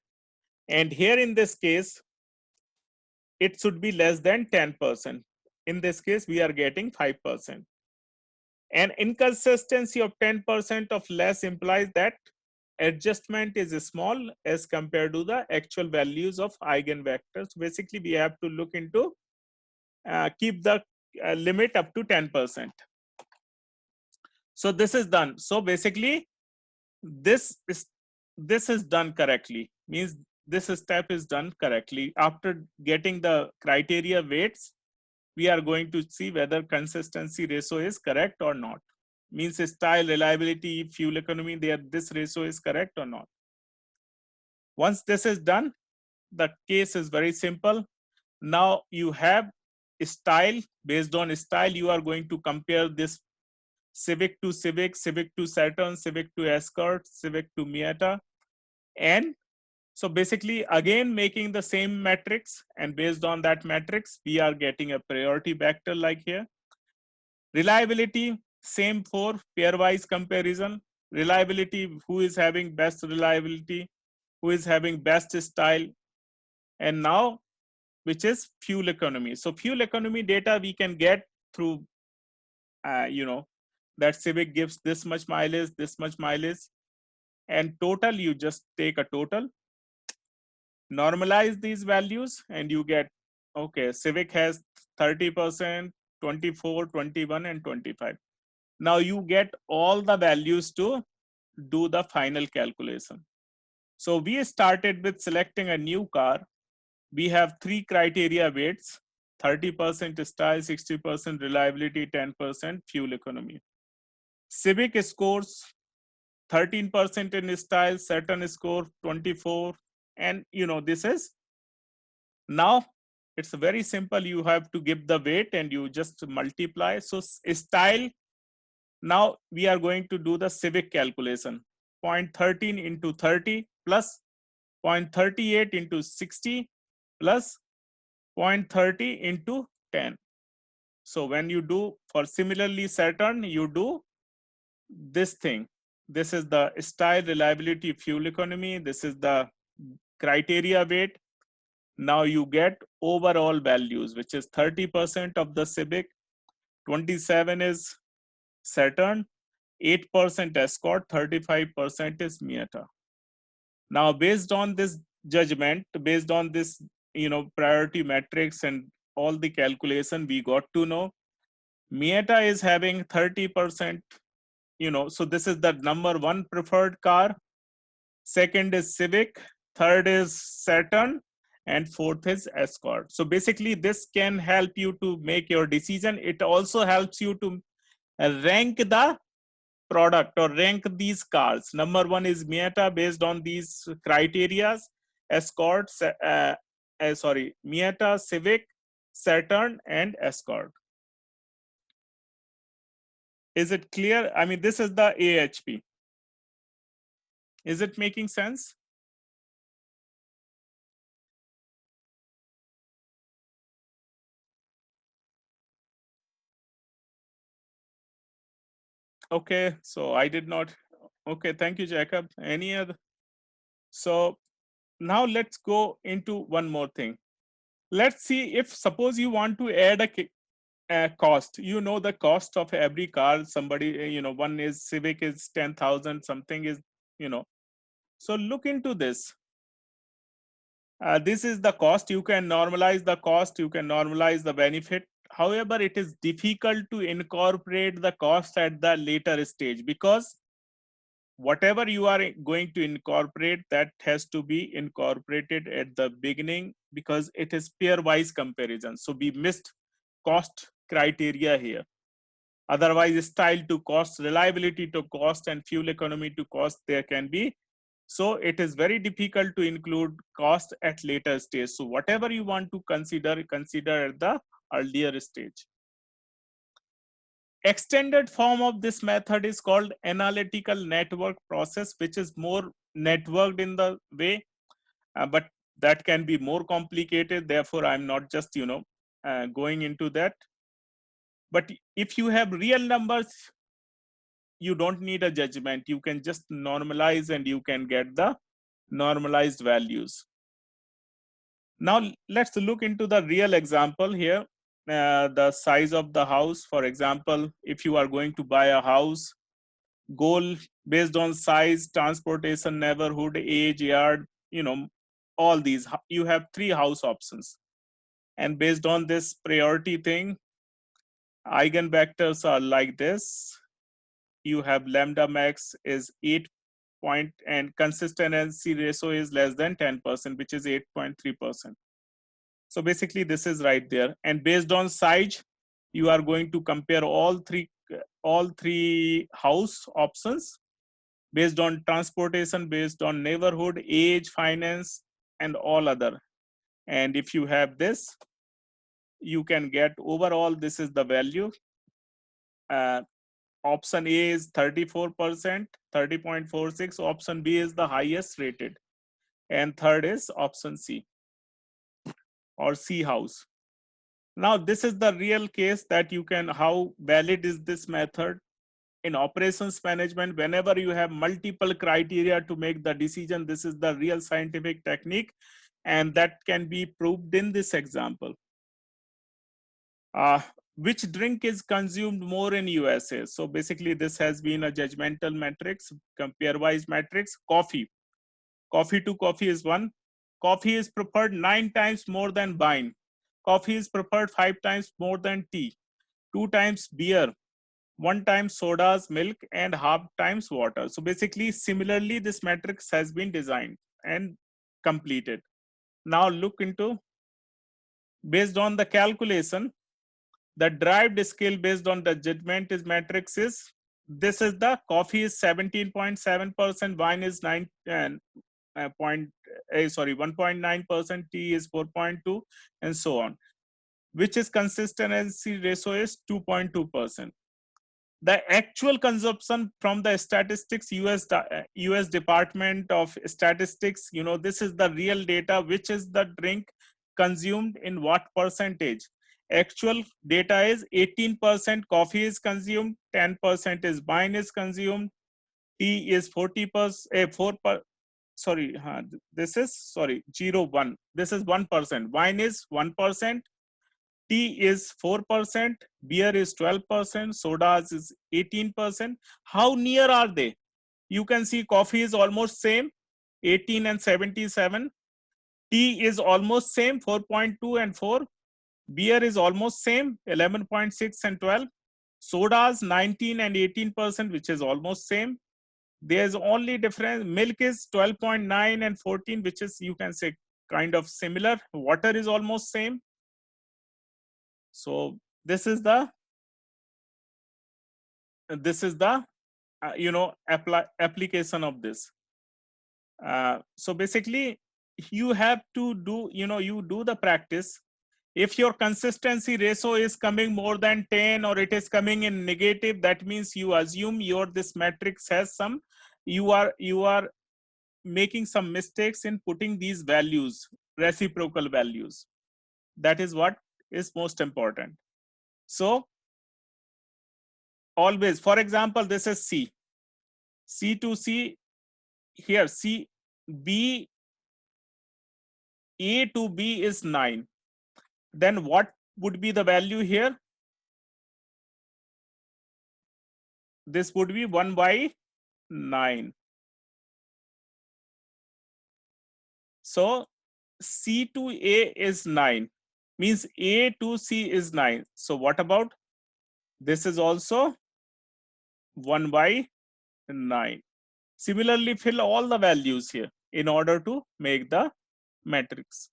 And here in this case, it should be less than 10%. In this case, we are getting 5%. An inconsistency of 10% of less implies that adjustment is small as compared to the actual values of eigenvectors. Basically, we have to look into keep the limit up to 10%. So this is done. So basically, this is done correctly. Means this step is done correctly. After getting the criteria weights, we are going to see whether consistency ratio is correct or not. Means style, reliability, fuel economy, this ratio is correct or not. Once this is done, the case is very simple. Now you have style. Based on style, you are going to compare this Civic to Civic, Civic to Saturn, Civic to Escort, Civic to Miata. And so basically, again, making the same matrix, and based on that matrix, we are getting a priority vector like here. Reliability, same for pairwise comparison. Reliability, who is having best reliability, who is having best style, and now which is fuel economy. So fuel economy data we can get through, that Civic gives this much mileage, and total, you just take a total, normalize these values, and you get, okay, Civic has 30%, 24, 21, and 25. Now you get all the values to do the final calculation. So we started with selecting a new car. We have three criteria weights: 30% style, 60% reliability, 10% fuel economy. Civic scores 13% in style, Saturn score 24, and this is, now it's very simple. You have to give the weight and you just multiply. So style, now we are going to do the Civic calculation. 0.13 into 30 plus 0.38 into 60 plus 0.30 into 10. So when you do for similarly Saturn, you do this thing. This is the style, reliability, fuel economy. This is the criteria weight. Now you get overall values, which is 30% of the Civic, 27 is Saturn, 8% Escort, 35% is Miata. Now, based on this judgment, based on this, priority matrix and all the calculation, we got to know Miata is having 30%, so this is the number one preferred car. Second is Civic, third is Saturn, and fourth is Escort. So basically, this can help you to make your decision. It also helps you to rank the product or rank these cars. Number one is Miata based on these criteria: Escort, Miata, Civic, Saturn, and Escort. Is it clear? I mean, this is the AHP. Is it making sense? Okay, so I did not. Okay, thank you, Jacob. Any other? So now let's go into one more thing. Let's see if suppose you want to add a cost. The cost of every car. Somebody, one is Civic is 10,000, something is, So look into this. This is the cost. You can normalize the cost. You can normalize the benefit. However, it is difficult to incorporate the cost at the later stage because whatever you are going to incorporate, that has to be incorporated at the beginning because it is pairwise comparison. So we missed cost criteria here. Otherwise, style to cost, reliability to cost, and fuel economy to cost, there can be. So it is very difficult to include cost at later stage. So whatever you want to consider at the earlier stage. Extended form of this method is called analytical network process, which is more networked in the way, but that can be more complicated. Therefore, I'm not just going into that. But if you have real numbers, you don't need a judgment. You can just normalize and you can get the normalized values. Now let's look into the real example here. the size of the house. For example, if you are going to buy a house, goal based on size, transportation, neighborhood, age, yard, all these, you have 3 house options. And based on this priority thing, eigenvectors are like this. You have lambda max is 8 point, and consistency ratio is less than 10%, which is 8.3%. So basically this is right there. And based on size, you are going to compare all three house options based on transportation, based on neighborhood, age, finance, and all other. And if you have this, you can get overall, this is the value. Option A is 34%, 30.46. Option B is the highest rated. And third is option C, or C house. Now, this is the real case that you can, how valid is this method? In operations management, whenever you have multiple criteria to make the decision, this is the real scientific technique, and that can be proved in this example. Which drink is consumed more in USA? So basically this has been a judgmental matrix, compare-wise matrix. Coffee to coffee is 1. Coffee is preferred 9 times more than wine. Coffee is preferred 5 times more than tea. 2 times beer, 1 time sodas, milk, and half times water. So basically, similarly, this matrix has been designed and completed. Now look into, based on the calculation, the derived scale based on the judgment is matrix is, this is the coffee is 17.7%, wine is 1.9%, tea is 4.2, and so on, which is consistency ratio is 2.2%. The actual consumption from the statistics, US Department of Statistics, this is the real data, which is the drink consumed in what percentage. Actual data is 18% coffee is consumed, 10% is wine is consumed, tea is 40%, 0.1. This is 1%. Wine is 1%. Tea is 4%, beer is 12%, sodas is 18%. How near are they? You can see coffee is almost same, 18 and 77. Tea is almost same, 4.2 and 4. Beer is almost same, 11.6 and 12. Sodas 19 and 18%, which is almost same. There's only difference. Milk is 12.9 and 14, which is, you can say, kind of similar. Water is almost same. So this is the application of this. So basically, you have to do, you do the practice. If your consistency ratio is coming more than 10, or it is coming in negative, that means you assume this matrix has some, you are making some mistakes in putting these values, reciprocal values. That is what is most important. So always, for example, this is C to C, here B, A to B is 9. Then what would be the value here? This would be 1 by 9. So C to A is 9, means A to C is 9. So what about this? Is also 1 by 9. Similarly, fill all the values here in order to make the matrix.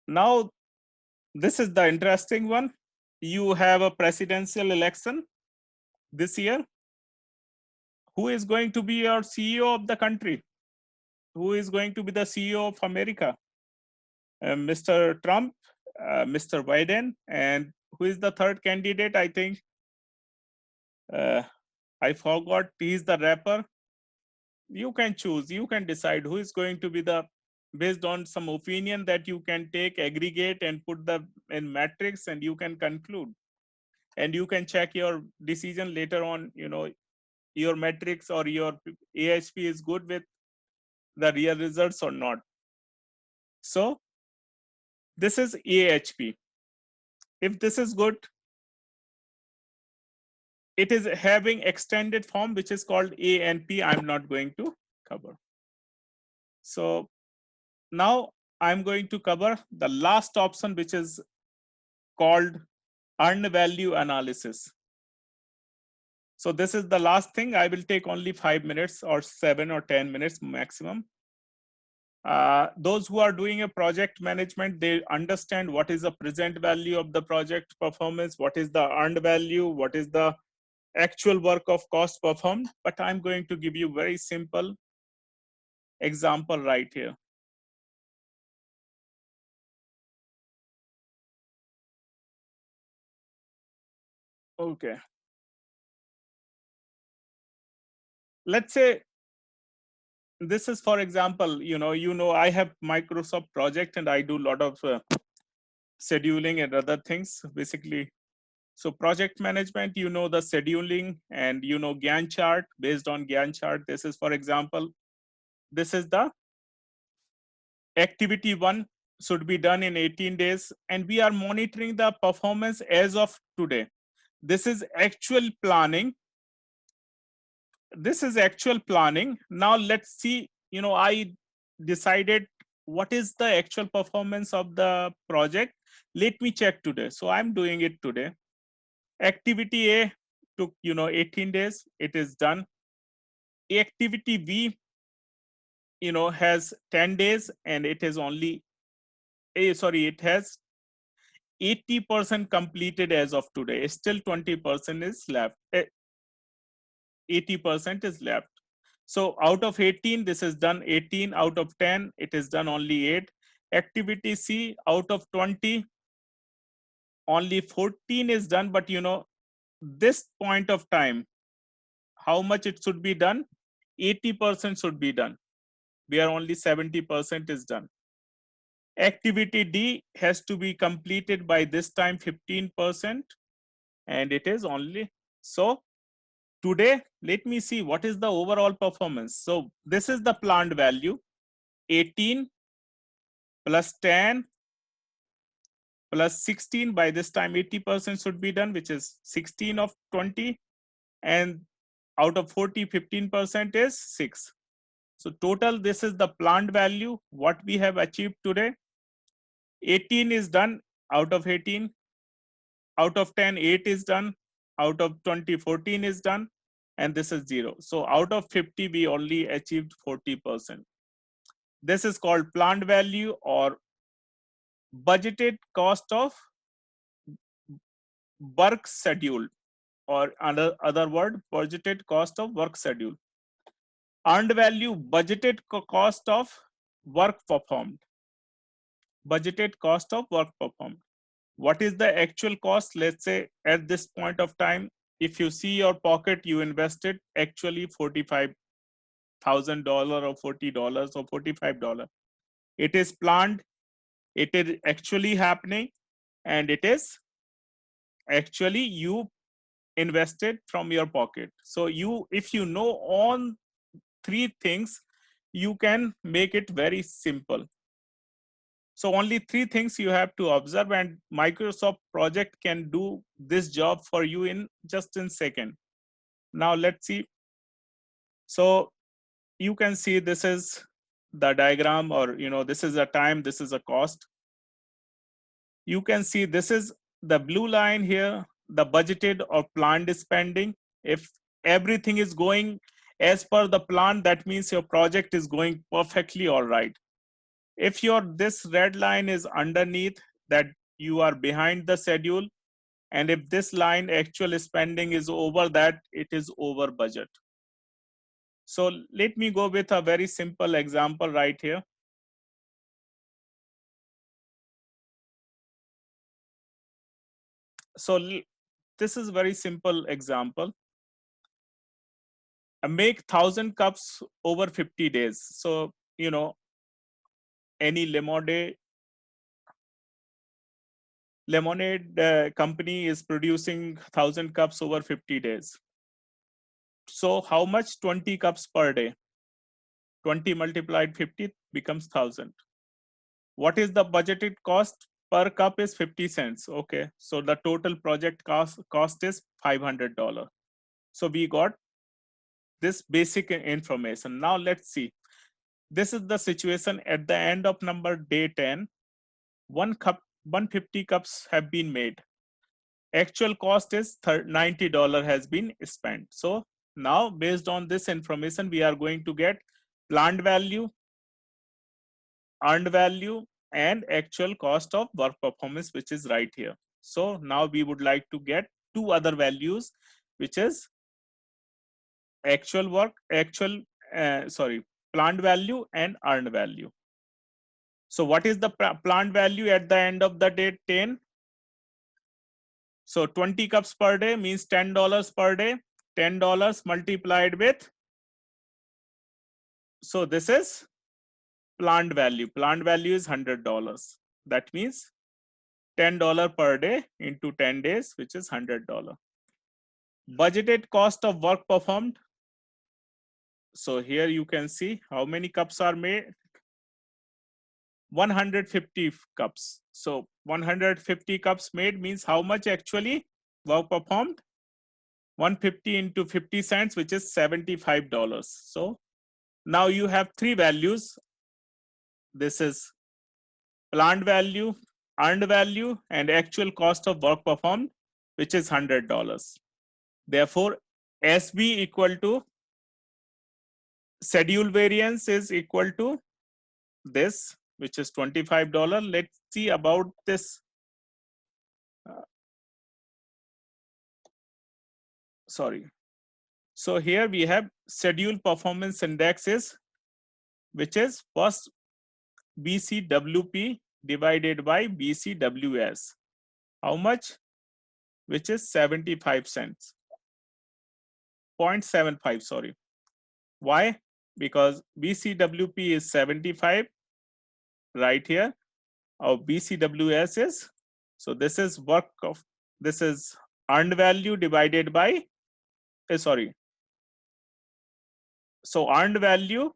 Now, this is the interesting one. You have a presidential election this year. Who is going to be your CEO of the country? Who is going to be the CEO of America? Mr. Trump, Mr. Biden, and who is the third candidate? I think I forgot. He's the rapper. You can choose. You can decide who is going to be the, based on some opinion that you can take, aggregate, and put the in matrix, and you can conclude. And you can check your decision later on. Your matrix or your AHP is good with the real results or not. So This is AHP. If this is good, it is having extended form, which is called ANP. I'm not going to cover. So now I'm going to cover the last option, which is called earned value analysis. So this is the last thing. I will take only 5 minutes or 7 or 10 minutes maximum. Those who are doing a project management, they understand what is the present value of the project performance, what is the earned value, what is the actual work of cost performed. But I'm going to give you very simple example right here. Okay. Let's say this is, for example, I have Microsoft project and I do a lot of scheduling and other things basically. So project management, the scheduling and Gantt chart. Based on Gantt chart, this is, for example, this is the activity one should be done in 18 days, and we are monitoring the performance as of today. This is actual planning. This is actual planning. Now let's see, I decided what is the actual performance of the project. Let me check today. So I'm doing it today. Activity A took 18 days. It is done. Activity B has 10 days, and it is only it has 80% completed as of today. Still 20% is left. 80% is left. So out of 18, this is done 18. Out of 10, it is done only 8. Activity C, out of 20, only 14 is done. But this point of time, how much it should be done? 80% should be done. We are only 70% is done. Activity D has to be completed by this time 15%, and it is only so. Today, let me see what is the overall performance. So this is the planned value, 18 plus 10 plus 16. By this time 80% should be done, which is 16 of 20, and out of 40, 15% is 6. So total, this is the planned value, what we have achieved today. 18 is done out of 18, out of 10, 8 is done, out of 20, 14 is done, and this is 0. So out of 50, we only achieved 40%. This is called planned value or budgeted cost of work scheduled, or other word, budgeted cost of work schedule. Earned value, budgeted cost of work performed. Budgeted cost of work performed. What is the actual cost? Let's say at this point of time, if you see your pocket, you invested actually $45,000 or $40 or $45. It is planned, it is actually happening, and it is actually you invested from your pocket. So if you know on three things, you can make it very simple. So only three things you have to observe, and Microsoft project can do this job for you in just in second. Now let's see. So you can see this is the diagram, or this is a time, this is a cost. You can see this is the blue line here, the budgeted or planned spending. If everything is going as per the plan, that means your project is going perfectly all right. If this red line is underneath, that you are behind the schedule, and if this line actual spending is over that, it is over budget. So let me go with a very simple example right here. So this is very simple example. Make 1,000 cups over 50 days. So any lemonade company is producing 1,000 cups over 50 days. So how much? 20 cups per day. 20 multiplied 50 becomes 1,000. What is the budgeted cost? per cup is 50 cents. Okay, so the total project cost is $500. So we got this basic information. Now let's see. This is the situation at the end of number day 10. 150 cups have been made. Actual cost is $90 has been spent. So now based on this information, we are going to get plant value, earned value, and actual cost of work performance, which is right here. So now we would like to get two other values, which is actual work, plant value and earned value. So what is the plant value at the end of the day 10? So 20 cups per day means $10 per day. $10 multiplied with, so this is plant value. Plant value is $100. That means $10 per day into 10 days, which is $100. Budgeted cost of work performed. So here you can see how many cups are made. 150 cups. So 150 cups made means how much actually work performed? 150 into 50 cents, which is $75. So now you have three values. This is plant value, earned value, and actual cost of work performed, which is $100. Therefore, SB equal to schedule variance is equal to this, which is $25. Let's see about this. Sorry. So here we have schedule performance indexes, which is first BCWP divided by BCWS. How much? Which is 75 cents. 0.75, sorry. Why? Because BCWP is 75 right here. Our BCWS is, so this is work of, this is earned value divided by, sorry. So earned value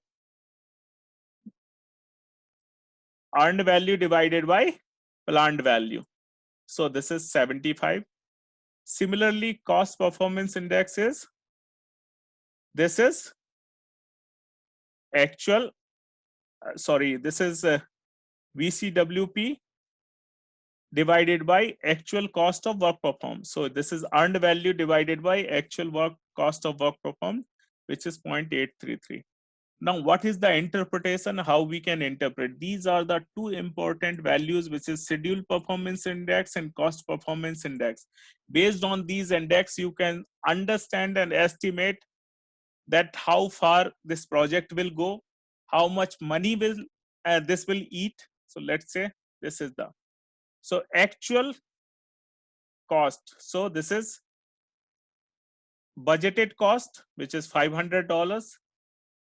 divided by plant value. So this is 75. Similarly, cost performance index is, this is actual, this is VCWP divided by actual cost of work performed. So this is earned value divided by actual cost of work performed, which is 0.833. Now, what is the interpretation? How we can interpret? These are the two important values, which is schedule performance index and cost performance index. Based on these index, you can understand and estimate that how far this project will go, how much money will this will eat. So let's say this is the, so actual cost. So this is budgeted cost, which is $500.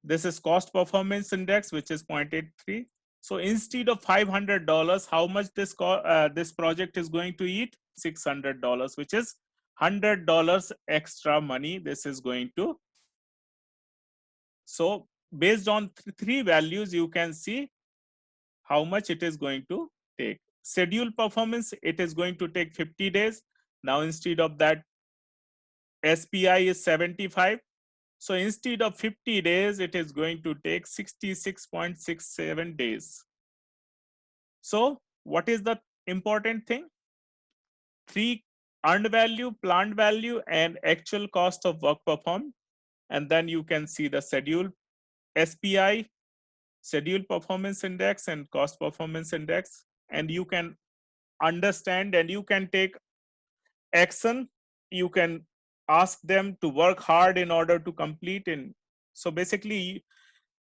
This is cost performance index, which is 0.83. So instead of $500, how much this project is going to eat? $600, which is $100 extra money this is going to. So based on three values, you can see how much it is going to take. Schedule performance, it is going to take 50 days. Now instead of that, SPI is 75. So instead of 50 days, it is going to take 66.67 days. So what is the important thing? Three: earned value, plant value, and actual cost of work performed. And then you can see the schedule, SPI, schedule performance index, and cost performance index. And you can understand and you can take action. You can ask them to work hard in order to complete. And so basically,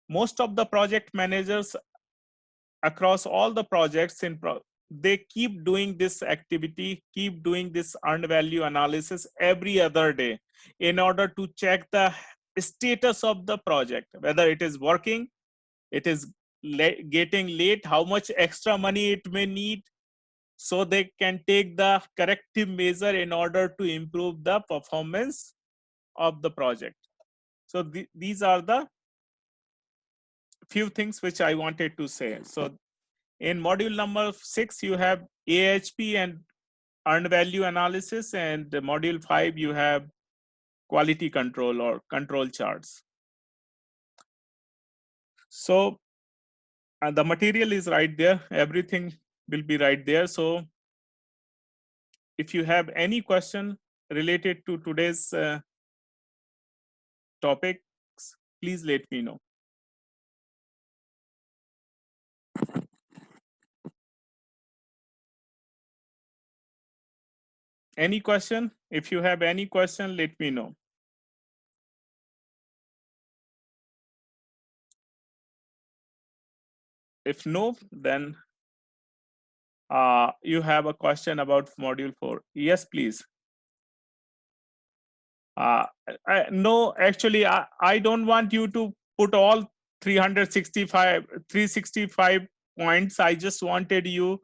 most of the project managers across all the projects they keep doing this activity, keep doing this earned value analysis every other day in order to check the status of the project, whether it is working, it is getting late, how much extra money it may need, so they can take the corrective measure in order to improve the performance of the project. So these are the few things which I wanted to say. So In module number 6, you have AHP and earned value analysis, and module 5, you have quality control or control charts. So the material is right there. Everything will be right there. So if you have any question related to today's topics, please let me know. Any question? If you have any question, let me know. If no, then you have a question about module 4. Yes, please. No, actually, I don't want you to put all 365 points. I just wanted you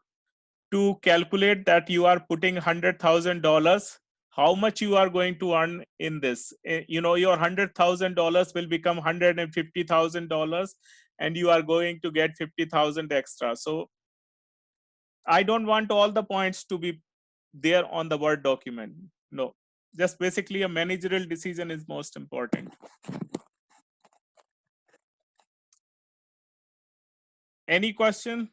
to calculate that you are putting $100,000, how much you are going to earn in this. You know, your $100,000 will become $150,000, and you are going to get 50,000 extra. So I don't want all the points to be there on the Word document. No, just basically a managerial decision is most important. Any question?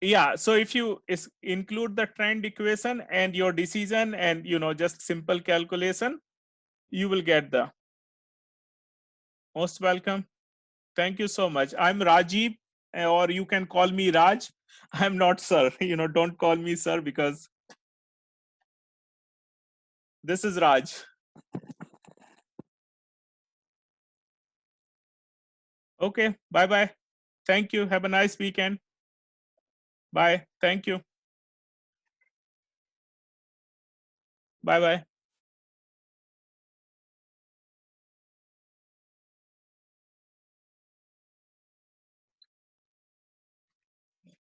Yeah, so if you include the trend equation and your decision and, you know, just simple calculation, you will get the most welcome. Thank you so much. I'm Rajiv, or you can call me Raj. I'm not sir. You know, don't call me sir, because this is Raj. Okay, bye bye. Thank you. Have a nice weekend. Bye. Thank you. Bye bye.